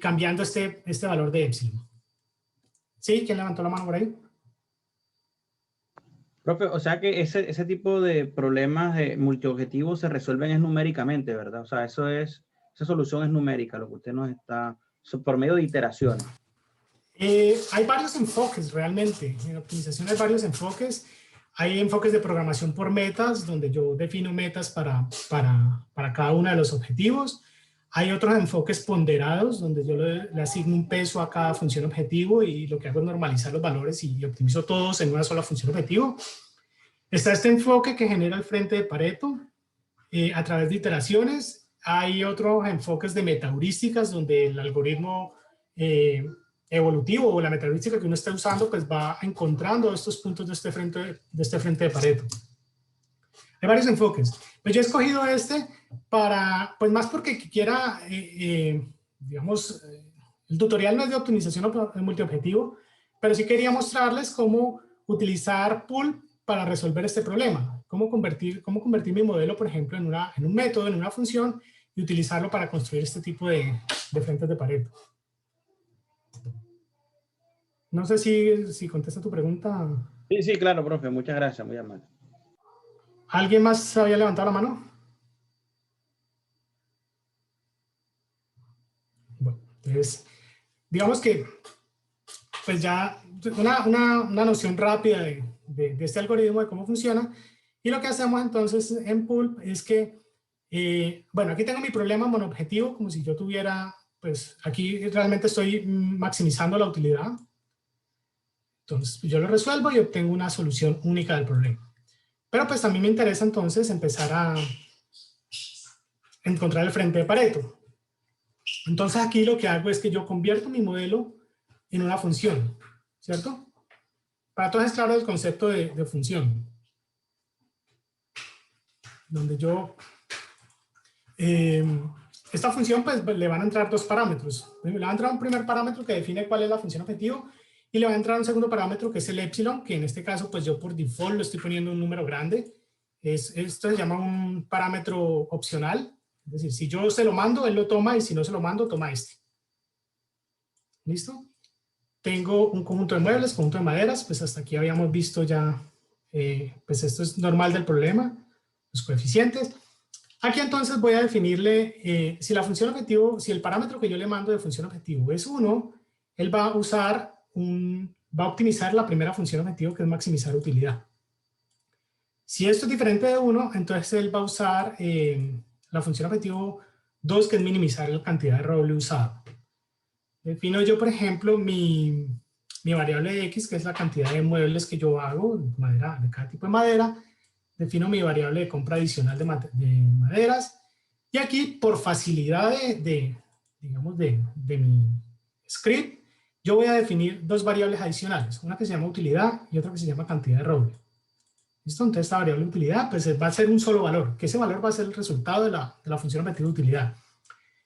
cambiando este valor de epsilon. ¿Sí? ¿Quién levantó la mano por ahí? Profe, o sea que ese tipo de problemas de multiobjetivos se resuelven numéricamente, ¿verdad? O sea, esa solución es numérica, lo que usted nos está, por medio de iteraciones. Hay varios enfoques realmente. En optimización hay varios enfoques. Hay enfoques de programación por metas, donde yo defino metas para cada uno de los objetivos. Hay otros enfoques ponderados, donde yo le asigno un peso a cada función objetivo y lo que hago es normalizar los valores y optimizo todos en una sola función objetivo. Está este enfoque que genera el frente de Pareto a través de iteraciones. Hay otros enfoques de metaheurísticas, donde el algoritmo evolutivo o la metaheurística que uno está usando pues va encontrando estos puntos de este frente de Pareto. Hay varios enfoques. Pues yo he escogido este para, pues más porque quiera, digamos, el tutorial no es de optimización multiobjetivo, pero sí quería mostrarles cómo utilizar pool para resolver este problema. Cómo convertir mi modelo, por ejemplo, en un método, en una función, y utilizarlo para construir este tipo de frentes de Pareto. No sé si contesta tu pregunta. Sí, claro, profe. Muchas gracias, muy amable. ¿Alguien más había levantado la mano? Bueno, entonces, digamos que, pues ya, una noción rápida de este algoritmo, de cómo funciona. Y lo que hacemos entonces en Pool es que, bueno, aquí tengo mi problema monoobjetivo, como si yo tuviera, pues aquí realmente estoy maximizando la utilidad. Entonces, yo lo resuelvo y obtengo una solución única del problema. Pero pues también me interesa entonces empezar a encontrar el frente de Pareto. Entonces aquí lo que hago es que yo convierto mi modelo en una función, ¿cierto? Para todos es claro el concepto de función. Donde yo, esta función pues le van a entrar dos parámetros. Le va a entrar un primer parámetro que define cuál es la función objetivo y le va a entrar un segundo parámetro que es el epsilon, que en este caso pues yo por default lo estoy poniendo un número grande. Esto se llama un parámetro opcional. Es decir, si yo se lo mando, él lo toma, y si no se lo mando, toma este. ¿Listo? Tengo un conjunto de muebles, conjunto de maderas, pues hasta aquí habíamos visto ya, pues esto es normal del problema, los coeficientes. Aquí entonces voy a definirle, si la función objetivo, si el parámetro que yo le mando de función objetivo es 1, él va a usar va a optimizar la primera función objetivo, que es maximizar utilidad. Si esto es diferente de 1, entonces él va a usar la función objetivo 2, que es minimizar la cantidad de roble usado. Defino yo, por ejemplo, mi variable X, que es la cantidad de muebles que yo hago, de madera, de cada tipo de madera. Defino mi variable de compra adicional de maderas. Y aquí, por facilidad digamos, de mi script, yo voy a definir dos variables adicionales. Una que se llama utilidad y otra que se llama cantidad de roble. ¿Listo? Entonces esta variable de utilidad pues va a ser un solo valor, que ese valor va a ser el resultado de la función objetiva de utilidad.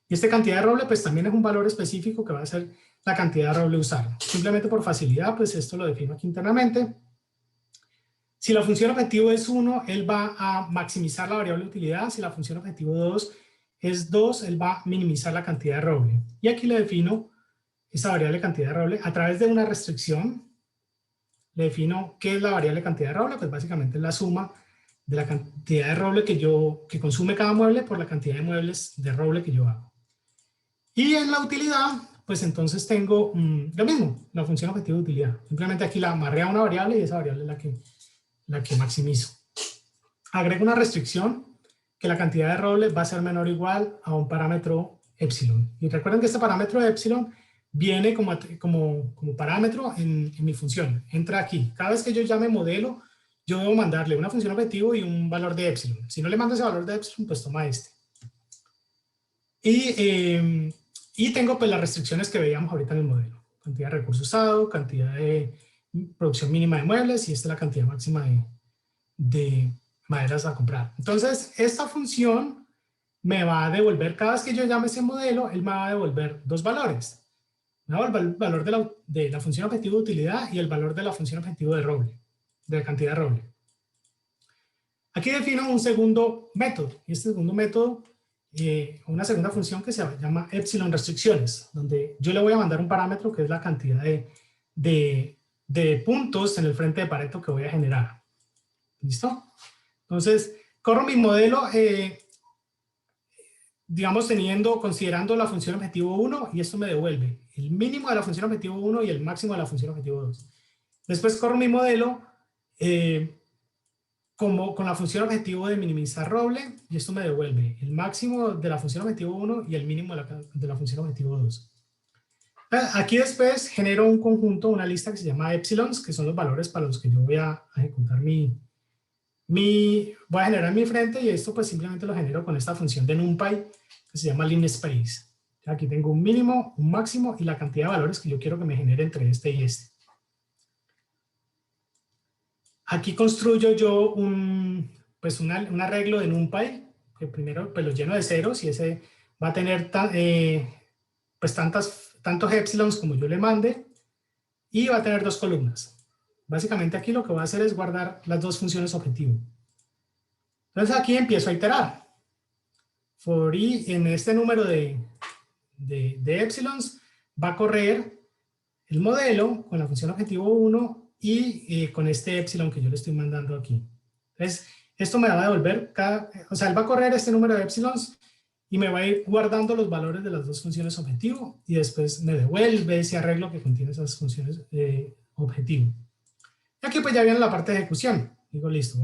Y esta cantidad de roble pues también es un valor específico que va a ser la cantidad de roble usada. Simplemente por facilidad pues esto lo defino aquí internamente. Si la función objetivo es 1, él va a maximizar la variable de utilidad. Si la función objetivo 2 es 2, él va a minimizar la cantidad de roble. Y aquí le defino esa variable cantidad de roble a través de una restricción. Le defino qué es la variable cantidad de roble, pues básicamente es la suma de la cantidad de roble que consume cada mueble por la cantidad de muebles de roble que yo hago. Y en la utilidad, pues entonces tengo lo mismo, la función objetivo de utilidad. Simplemente aquí la amarré a una variable y esa variable es la que maximizo. Agrego una restricción que la cantidad de roble va a ser menor o igual a un parámetro epsilon. Y recuerden que este parámetro epsilon viene como parámetro en mi función. Entra aquí. Cada vez que yo llame modelo, yo debo mandarle una función objetivo y un valor de epsilon. Si no le mando ese valor de epsilon, pues toma este. Y tengo pues las restricciones que veíamos ahorita en el modelo. Cantidad de recursos usado, cantidad de producción mínima de muebles y esta es la cantidad máxima de maderas a comprar. Entonces, esta función me va a devolver, cada vez que yo llame ese modelo, él me va a devolver dos valores. Me va a devolver el valor de la función objetivo de utilidad y el valor de la función objetivo de roble, de cantidad de roble. Aquí defino un segundo método, y este segundo método, una segunda función que se llama epsilon restricciones, donde yo le voy a mandar un parámetro que es la cantidad de puntos en el frente de Pareto que voy a generar. ¿Listo? Entonces, corro mi modelo, digamos, considerando la función objetivo 1, y esto me devuelve el mínimo de la función objetivo 1 y el máximo de la función objetivo 2. Después corro mi modelo con la función objetivo de minimizar roble, y esto me devuelve el máximo de la función objetivo 1 y el mínimo de la función objetivo 2. Aquí después genero un conjunto, una lista que se llama epsilons, que son los valores para los que yo voy a ejecutar voy a generar mi frente, y esto pues simplemente lo genero con esta función de NumPy que se llama linspace. Aquí tengo un mínimo, un máximo y la cantidad de valores que yo quiero que me genere entre este y este. Aquí construyo yo un arreglo de NumPy, que primero pues lo lleno de ceros, y ese va a tener pues tantos epsilons como yo le mande, y va a tener dos columnas. Básicamente aquí lo que voy a hacer es guardar las dos funciones objetivo. Entonces aquí empiezo a iterar. For i en este número de epsilons va a correr el modelo con la función objetivo 1 y con este epsilon que yo le estoy mandando aquí. Entonces esto me va a devolver o sea, él va a correr este número de epsilons y me va a ir guardando los valores de las dos funciones objetivo, y después me devuelve ese arreglo que contiene esas funciones objetivo. Y aquí pues ya viene la parte de ejecución. Digo, listo,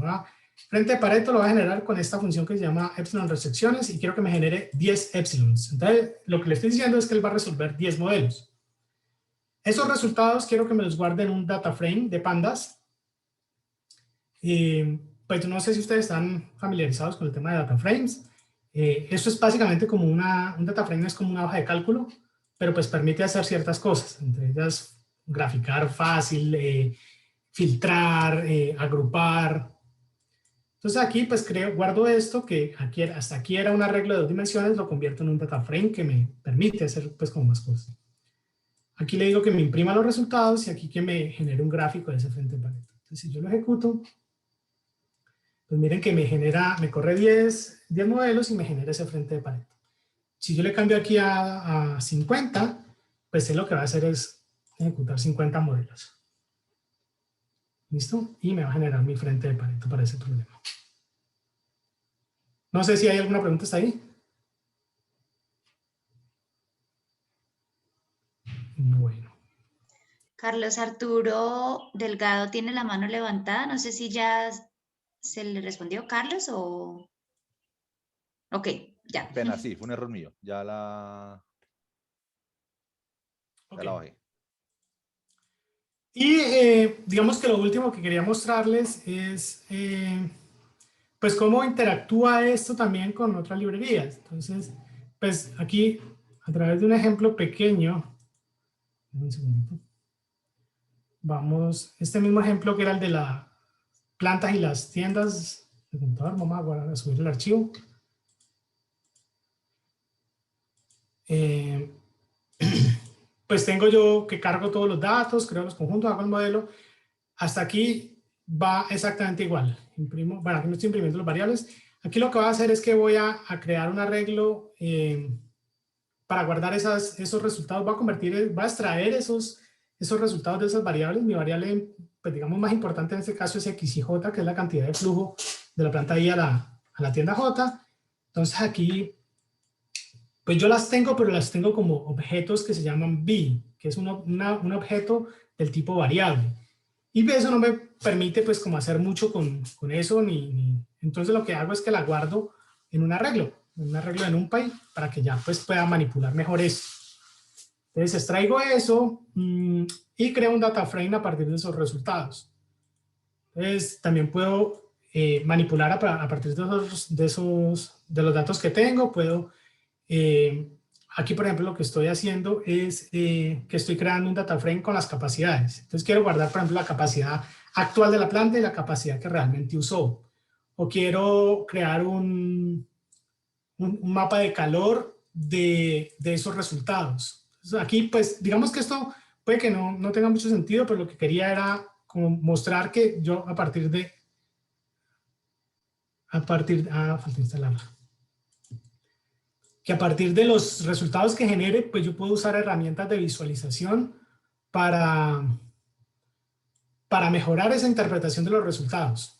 frente de Pareto lo voy a generar con esta función que se llama epsilon restricciones, y quiero que me genere 10 epsilons. Entonces lo que le estoy diciendo es que él va a resolver 10 modelos. Esos resultados quiero que me los guarde en un data frame de pandas. Pues no sé si ustedes están familiarizados con el tema de data frames. Esto es básicamente como un data frame, es como una hoja de cálculo, pero pues permite hacer ciertas cosas, entre ellas graficar fácil, filtrar, agrupar. Entonces aquí pues guardo esto, que hasta aquí era un arreglo de 2 dimensiones, lo convierto en un data frame que me permite hacer pues como más cosas. Aquí le digo que me imprima los resultados, y aquí que me genere un gráfico de ese frente de Pareto. Entonces si yo lo ejecuto, pues miren que me corre 10 modelos y me genera ese frente de Pareto. Si yo le cambio aquí a 50, pues él lo que va a hacer es ejecutar 50 modelos. ¿Listo? Y me va a generar mi frente de Pareto para ese problema. No sé si hay alguna pregunta hasta ahí. Bueno. Carlos Arturo Delgado tiene la mano levantada. No sé si ya se le respondió, Carlos, o... Ok, ya. Apenas, sí, fue un error mío. Ya la bajé. Y digamos que lo último que quería mostrarles es pues cómo interactúa esto también con otras librerías. Entonces, pues aquí a través de un ejemplo pequeño, un segundito, vamos, este mismo ejemplo que era el de las plantas y las tiendas de computador, vamos a subir el archivo. Pues tengo yo que cargo todos los datos, creo los conjuntos, hago el modelo. Hasta aquí va exactamente igual. Imprimo, bueno, aquí no estoy imprimiendo las variables. Aquí lo que voy a hacer es que voy a crear un arreglo para guardar esos resultados. Voy a extraer esos resultados de esas variables. Mi variable, pues digamos, más importante en este caso es X y J, que es la cantidad de flujo de la planta I a la tienda J. Entonces aquí, pues yo las tengo, pero las tengo como objetos que se llaman B, que es un objeto del tipo variable. Y eso no me permite pues como hacer mucho con eso, entonces lo que hago es que la guardo en un arreglo de NumPy para que ya pues pueda manipular mejor eso. Entonces extraigo eso y creo un data frame a partir de esos resultados. Entonces también puedo manipular a partir de los datos que tengo, puedo... aquí, por ejemplo, lo que estoy haciendo es que estoy creando un data frame con las capacidades. Entonces quiero guardar, por ejemplo, la capacidad actual de la planta y la capacidad que realmente usó. O quiero crear un mapa de calor de esos resultados. Entonces, aquí, pues, digamos que esto puede que no tenga mucho sentido, pero lo que quería era como mostrar que yo falta instalarla. Que a partir de los resultados que genere, pues yo puedo usar herramientas de visualización para mejorar esa interpretación de los resultados.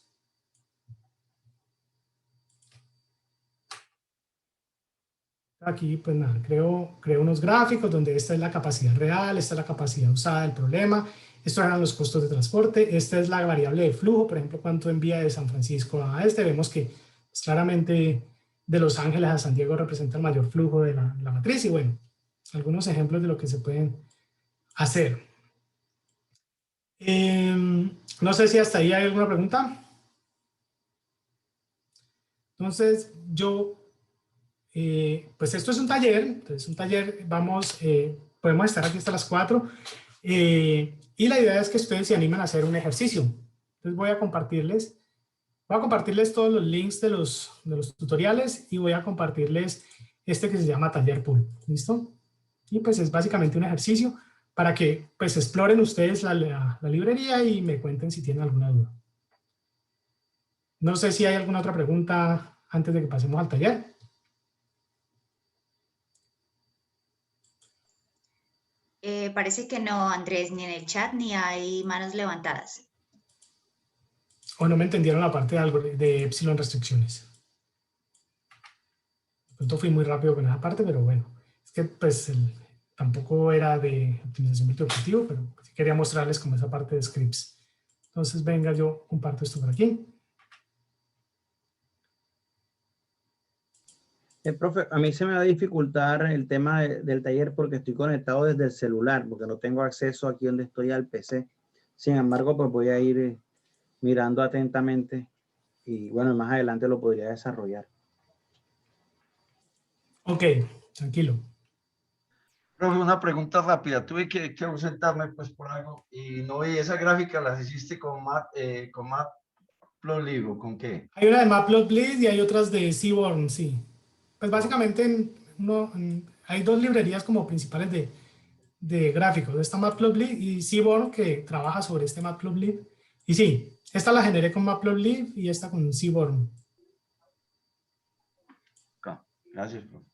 Aquí, pues nada, creo unos gráficos donde esta es la capacidad real, esta es la capacidad usada del problema, estos eran los costos de transporte, esta es la variable de flujo, por ejemplo, cuánto envía de San Francisco a vemos que pues, claramente de Los Ángeles a San Diego representa el mayor flujo de la matriz y bueno, algunos ejemplos de lo que se pueden hacer. No sé si hasta ahí hay alguna pregunta. Entonces, pues esto es un taller, entonces un taller, podemos estar aquí hasta las 4 y la idea es que ustedes se animen a hacer un ejercicio. Entonces voy a compartirles todos los links de los tutoriales y voy a compartirles este que se llama Taller Pool, ¿listo? Y pues es básicamente un ejercicio para que pues exploren ustedes la librería y me cuenten si tienen alguna duda. No sé si hay alguna otra pregunta antes de que pasemos al taller. Parece que no, Andrés, ni en el chat ni hay manos levantadas. O no me entendieron la parte de epsilon restricciones. De pronto fui muy rápido con esa parte, pero bueno. Es que pues tampoco era de optimización multiobjetivo, pero sí quería mostrarles como esa parte de scripts. Entonces venga, yo comparto esto por aquí. Profe, a mí se me va a dificultar el tema del taller porque estoy conectado desde el celular, porque no tengo acceso aquí donde estoy al PC. Sin embargo, pues voy a ir mirando atentamente y bueno, más adelante lo podría desarrollar. Ok, tranquilo. Profe, una pregunta rápida. Tuve que ausentarme pues por algo y no vi esa gráfica, las hiciste con Matplotlib, ¿o con qué? Hay una de Matplotlib y hay otras de Seaborn, sí. Pues básicamente hay dos librerías como principales de gráficos. Esta Matplotlib y Seaborn que trabaja sobre este Matplotlib. Y sí, esta la generé con Matplotlib y esta con Seaborn. Gracias, profe.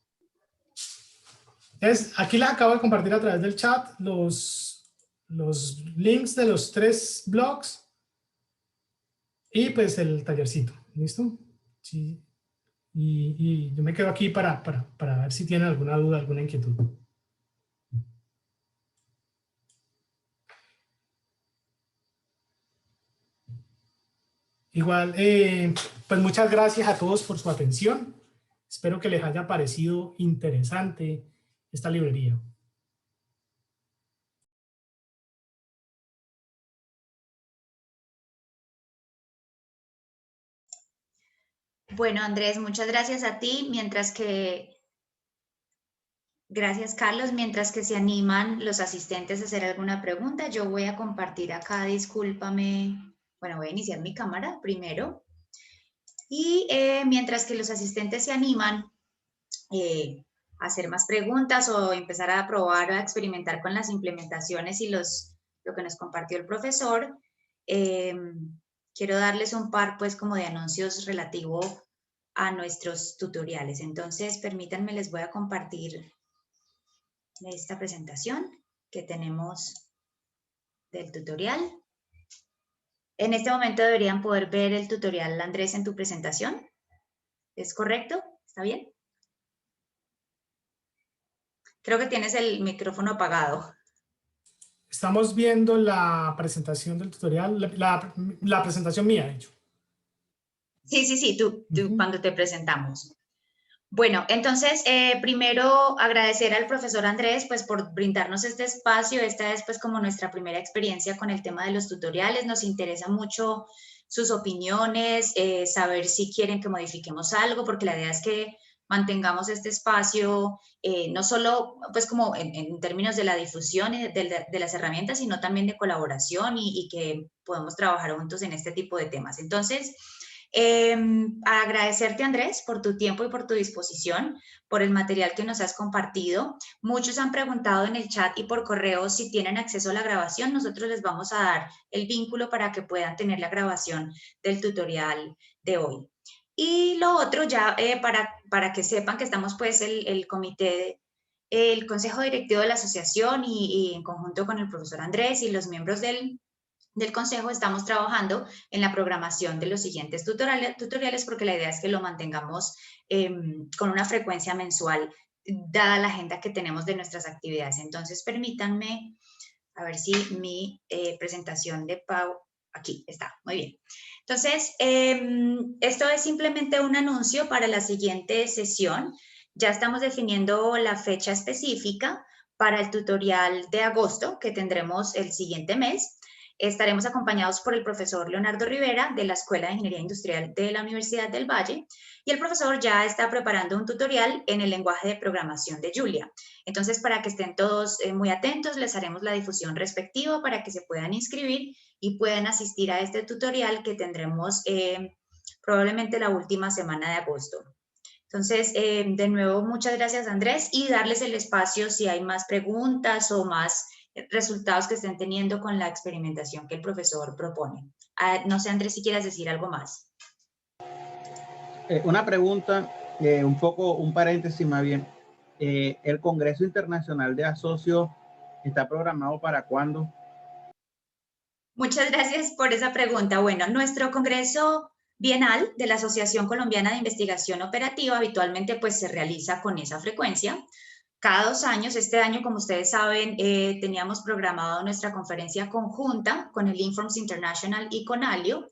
Entonces, aquí les acabo de compartir a través del chat los links de los 3 blogs y pues el tallercito. ¿Listo? Sí. Y yo me quedo aquí para ver si tienen alguna duda, alguna inquietud. Igual, pues muchas gracias a todos por su atención. Espero que les haya parecido interesante esta librería. Bueno, Andrés, muchas gracias a ti. Gracias, Carlos. Mientras que se animan los asistentes a hacer alguna pregunta, yo voy a compartir acá, discúlpame. Bueno, voy a iniciar mi cámara primero. Y mientras que los asistentes se animan a hacer más preguntas o empezar a probar o a experimentar con las implementaciones y lo que nos compartió el profesor, quiero darles un par pues como de anuncios relativo a nuestros tutoriales. Entonces, permítanme, les voy a compartir esta presentación que tenemos del tutorial. En este momento deberían poder ver el tutorial, Andrés, en tu presentación. ¿Es correcto? ¿Está bien? Creo que tienes el micrófono apagado. Estamos viendo la presentación del tutorial, la presentación mía, de hecho. Sí, tú cuando te presentamos. Bueno, entonces, primero agradecer al profesor Andrés, pues, por brindarnos este espacio. Esta es, pues, como nuestra primera experiencia con el tema de los tutoriales. Nos interesa mucho sus opiniones, saber si quieren que modifiquemos algo, porque la idea es que mantengamos este espacio, no solo, pues, como en términos de la difusión de las herramientas, sino también de colaboración y que podamos trabajar juntos en este tipo de temas. Entonces, agradecerte, Andrés, por tu tiempo y por tu disposición, por el material que nos has compartido. Muchos han preguntado en el chat y por correo si tienen acceso a la grabación. Nosotros les vamos a dar el vínculo para que puedan tener la grabación del tutorial de hoy. Y lo otro, ya para que sepan que estamos pues el comité, el consejo directivo de la asociación y en conjunto con el profesor Andrés y los miembros del consejo estamos trabajando en la programación de los siguientes tutoriales porque la idea es que lo mantengamos con una frecuencia mensual dada la agenda que tenemos de nuestras actividades. Entonces, permítanme a ver si mi presentación de Pau, aquí está, muy bien. Entonces, esto es simplemente un anuncio para la siguiente sesión. Ya estamos definiendo la fecha específica para el tutorial de agosto que tendremos el siguiente mes. Estaremos acompañados por el profesor Leonardo Rivera de la Escuela de Ingeniería Industrial de la Universidad del Valle y el profesor ya está preparando un tutorial en el lenguaje de programación de Julia. Entonces, para que estén todos muy atentos, les haremos la difusión respectiva para que se puedan inscribir y puedan asistir a este tutorial que tendremos probablemente la última semana de agosto. Entonces, de nuevo, muchas gracias, Andrés, y darles el espacio si hay más preguntas o más resultados que estén teniendo con la experimentación que el profesor propone. No sé, Andrés, si quieres decir algo más. Una pregunta, un paréntesis más bien. ¿El Congreso Internacional de Asocios está programado para cuándo? Muchas gracias por esa pregunta. Bueno, nuestro Congreso Bienal de la Asociación Colombiana de Investigación Operativa habitualmente pues se realiza con esa frecuencia. Cada 2 años, este año, como ustedes saben, teníamos programado nuestra conferencia conjunta con el Informs International y con Alio,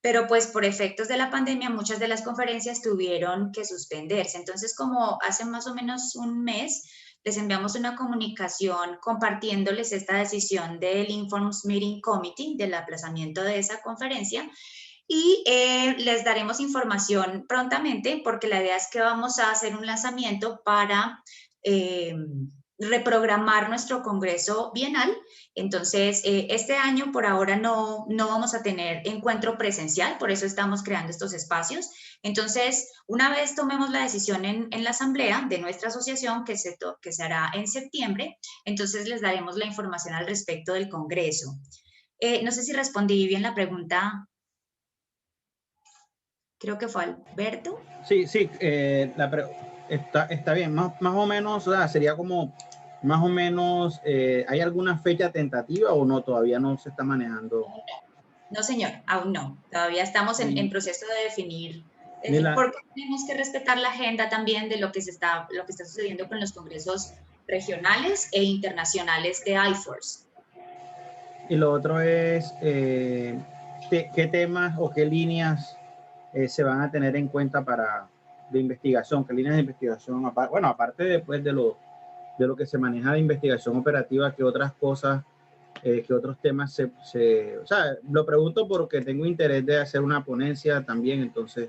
pero pues por efectos de la pandemia muchas de las conferencias tuvieron que suspenderse. Entonces, como hace más o menos un mes, les enviamos una comunicación compartiéndoles esta decisión del Informs Meeting Committee, del aplazamiento de esa conferencia, y les daremos información prontamente porque la idea es que vamos a hacer un lanzamiento para reprogramar nuestro congreso bienal. Entonces, este año por ahora no vamos a tener encuentro presencial, por eso estamos creando estos espacios. Entonces, una vez tomemos la decisión en la asamblea de nuestra asociación, que se hará en septiembre, entonces les daremos la información al respecto del congreso. No sé si respondí bien la pregunta. Creo que fue Alberto. Sí, está bien, más o menos, o sea, sería como, más o menos, ¿hay alguna fecha tentativa o no? Todavía no se está manejando. No, señor, aún no. Todavía estamos en proceso de definir porque tenemos que respetar la agenda también de lo que está sucediendo con los congresos regionales e internacionales de iForce. Y lo otro es, ¿qué temas o qué líneas se van a tener en cuenta de investigación? ¿Qué líneas de investigación? Bueno, aparte después de lo que se maneja de investigación operativa, ¿qué otras cosas, qué otros temas o sea, lo pregunto porque tengo interés de hacer una ponencia también, entonces.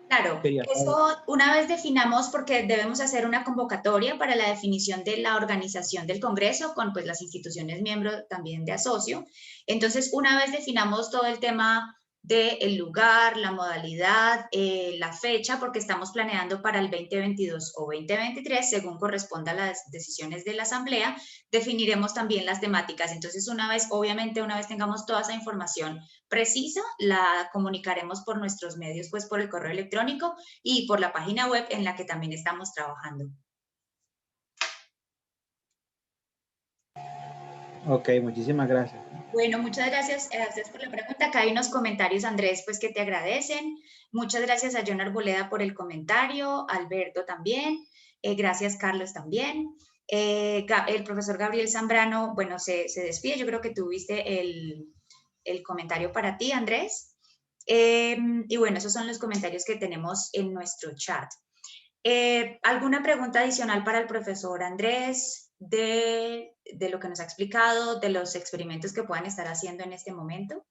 Claro, eso una vez definamos, porque debemos hacer una convocatoria para la definición de la organización del Congreso con pues, las instituciones miembros también de asocio. Entonces, una vez definamos todo el tema del lugar, la modalidad, la fecha, porque estamos planeando para el 2022 o 2023, según corresponda a las decisiones de la Asamblea, definiremos también las temáticas. Entonces, obviamente, una vez tengamos toda esa información precisa, la comunicaremos por nuestros medios, pues por el correo electrónico y por la página web en la que también estamos trabajando. Ok, muchísimas gracias. Bueno, muchas gracias por la pregunta. Acá hay unos comentarios, Andrés, pues que te agradecen. Muchas gracias a John Arboleda por el comentario, Alberto también. Gracias, Carlos, también. El profesor Gabriel Zambrano, bueno, se despide. Yo creo que tuviste el comentario para ti, Andrés. Y bueno, esos son los comentarios que tenemos en nuestro chat. ¿Alguna pregunta adicional para el profesor Andrés de lo que nos ha explicado, de los experimentos que puedan estar haciendo en este momento?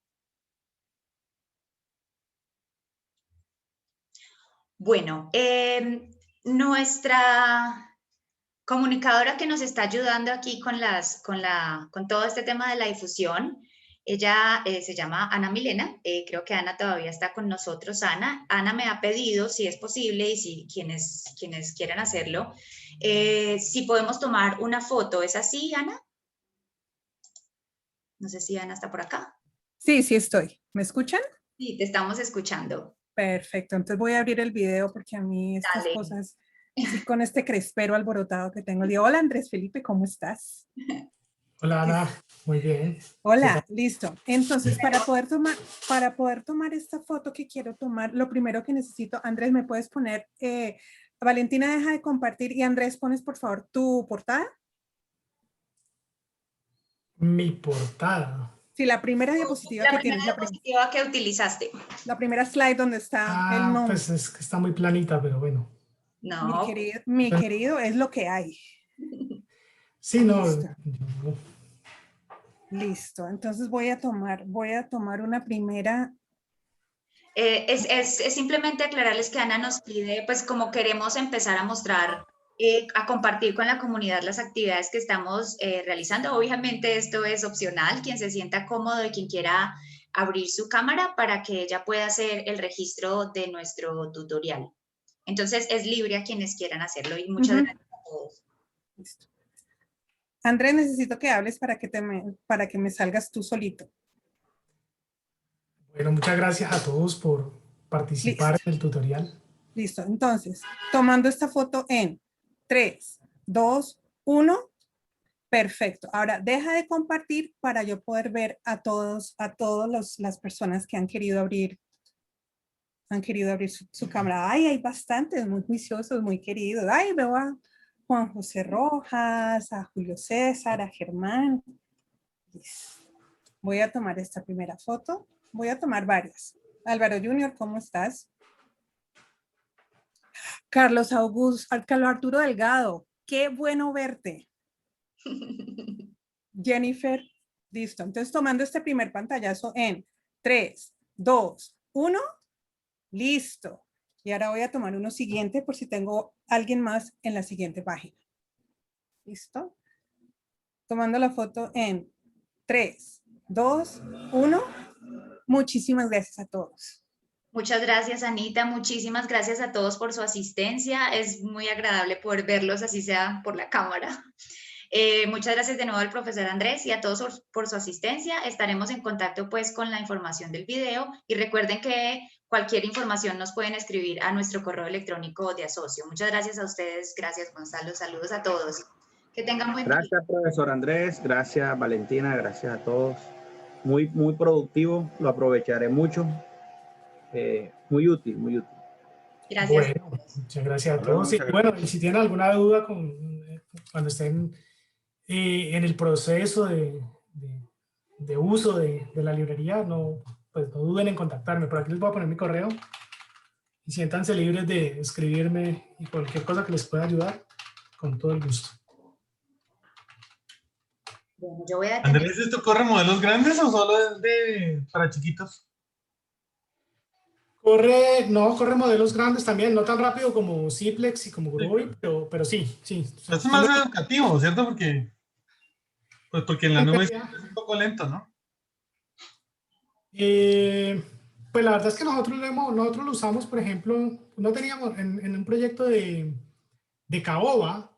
Bueno, nuestra comunicadora que nos está ayudando aquí con todo este tema de la difusión, ella se llama Ana Milena, creo que Ana todavía está con nosotros. Ana me ha pedido, si es posible y si quienes quieran hacerlo, si podemos tomar una foto. ¿Es así, Ana? No sé si Ana está por acá. Sí, sí estoy. ¿Me escuchan? Sí, te estamos escuchando. Perfecto, entonces voy a abrir el video porque a mí estas Dale. cosas, sí, con este crespero alborotado que tengo. Digo, hola Andrés Felipe, ¿cómo estás? Hola Ana, muy bien. Hola, listo. Entonces, para poder tomar esta foto que quiero tomar, lo primero que necesito, Andrés, ¿me puedes poner, Valentina deja de compartir y Andrés, pones por favor tu portada? Mi portada. Sí, la primera diapositiva que tienes. La primera diapositiva que utilizaste. La primera slide donde está el nombre. Pues es que está muy planita, pero bueno. No. Mi querido, es lo que hay. Sí, no. Listo, entonces voy a tomar una primera. Es simplemente aclararles que Ana nos pide, pues como queremos empezar a mostrar, a compartir con la comunidad las actividades que estamos realizando. Obviamente esto es opcional, quien se sienta cómodo y quien quiera abrir su cámara para que ella pueda hacer el registro de nuestro tutorial. Entonces es libre a quienes quieran hacerlo y muchas gracias a todos. Listo. Andrés, necesito que hables para que me salgas tú solito. Bueno, muchas gracias a todos por participar en el tutorial. Listo, entonces, tomando esta foto en 3, 2, 1. Perfecto. Ahora, deja de compartir para yo poder ver a todas las personas que han querido abrir su cámara. Ay, hay bastantes, muy juiciosos, muy queridos. Ay, veo a Juan José Rojas, a Julio César, a Germán. Voy a tomar esta primera foto. Voy a tomar varias. Álvaro Junior, ¿cómo estás? Carlos Arturo Delgado, qué bueno verte. Jennifer, listo. Entonces, tomando este primer pantallazo en 3, 2, 1, listo. Y ahora voy a tomar uno siguiente por si tengo alguien más en la siguiente página. ¿Listo? Tomando la foto en 3, 2, 1. Muchísimas gracias a todos. Muchas gracias, Anita. Muchísimas gracias a todos por su asistencia. Es muy agradable poder verlos, así sea por la cámara. Muchas gracias de nuevo al profesor Andrés y a todos por su asistencia. Estaremos en contacto pues con la información del video y recuerden que cualquier información nos pueden escribir a nuestro correo electrónico de asocio. Muchas gracias a ustedes. Gracias, Gonzalo. Saludos a todos. Que tengan buen día. Gracias, profesor Andrés. Gracias, Valentina. Gracias a todos. Muy productivo. Lo aprovecharé mucho. muy útil, muy útil. Gracias. Bueno, muchas gracias a Hola, todos. Y muchas bueno, y si tienen alguna duda cuando estén en el proceso de uso de la librería, pues no duden en contactarme. Por aquí les voy a poner mi correo y siéntanse libres de escribirme y cualquier cosa que les pueda ayudar, con todo el gusto. Bueno, yo voy a atender. Andrés, ¿esto corre modelos grandes o solo es para chiquitos? Corre modelos grandes también, no tan rápido como Ciplex y como Groovy, pero sí. Es más educativo, ¿cierto? Porque en la nube es un poco lento, ¿no? Pues la verdad es que nosotros lo usamos, por ejemplo, no teníamos en un proyecto de Caoba,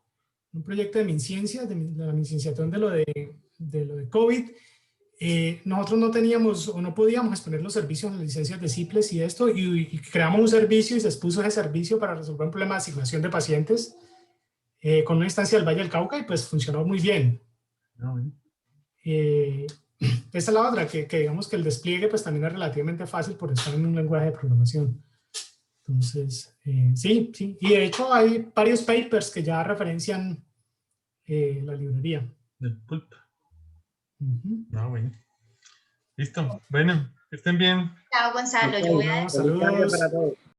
un proyecto de MinCiencias, de la Mincienciación de lo de COVID. Nosotros no teníamos o no podíamos exponer los servicios en las licencias de Ciples y esto, y creamos un servicio y se expuso ese servicio para resolver un problema de asignación de pacientes con una instancia del Valle del Cauca, y pues funcionó muy bien. Esta es la otra, que digamos que el despliegue pues también es relativamente fácil por estar en un lenguaje de programación. Entonces, sí, y de hecho hay varios papers que ya referencian la librería. Del pulp. Bueno. Listo. Bueno, que estén bien. Chao, Gonzalo. Yo voy a... Saludos.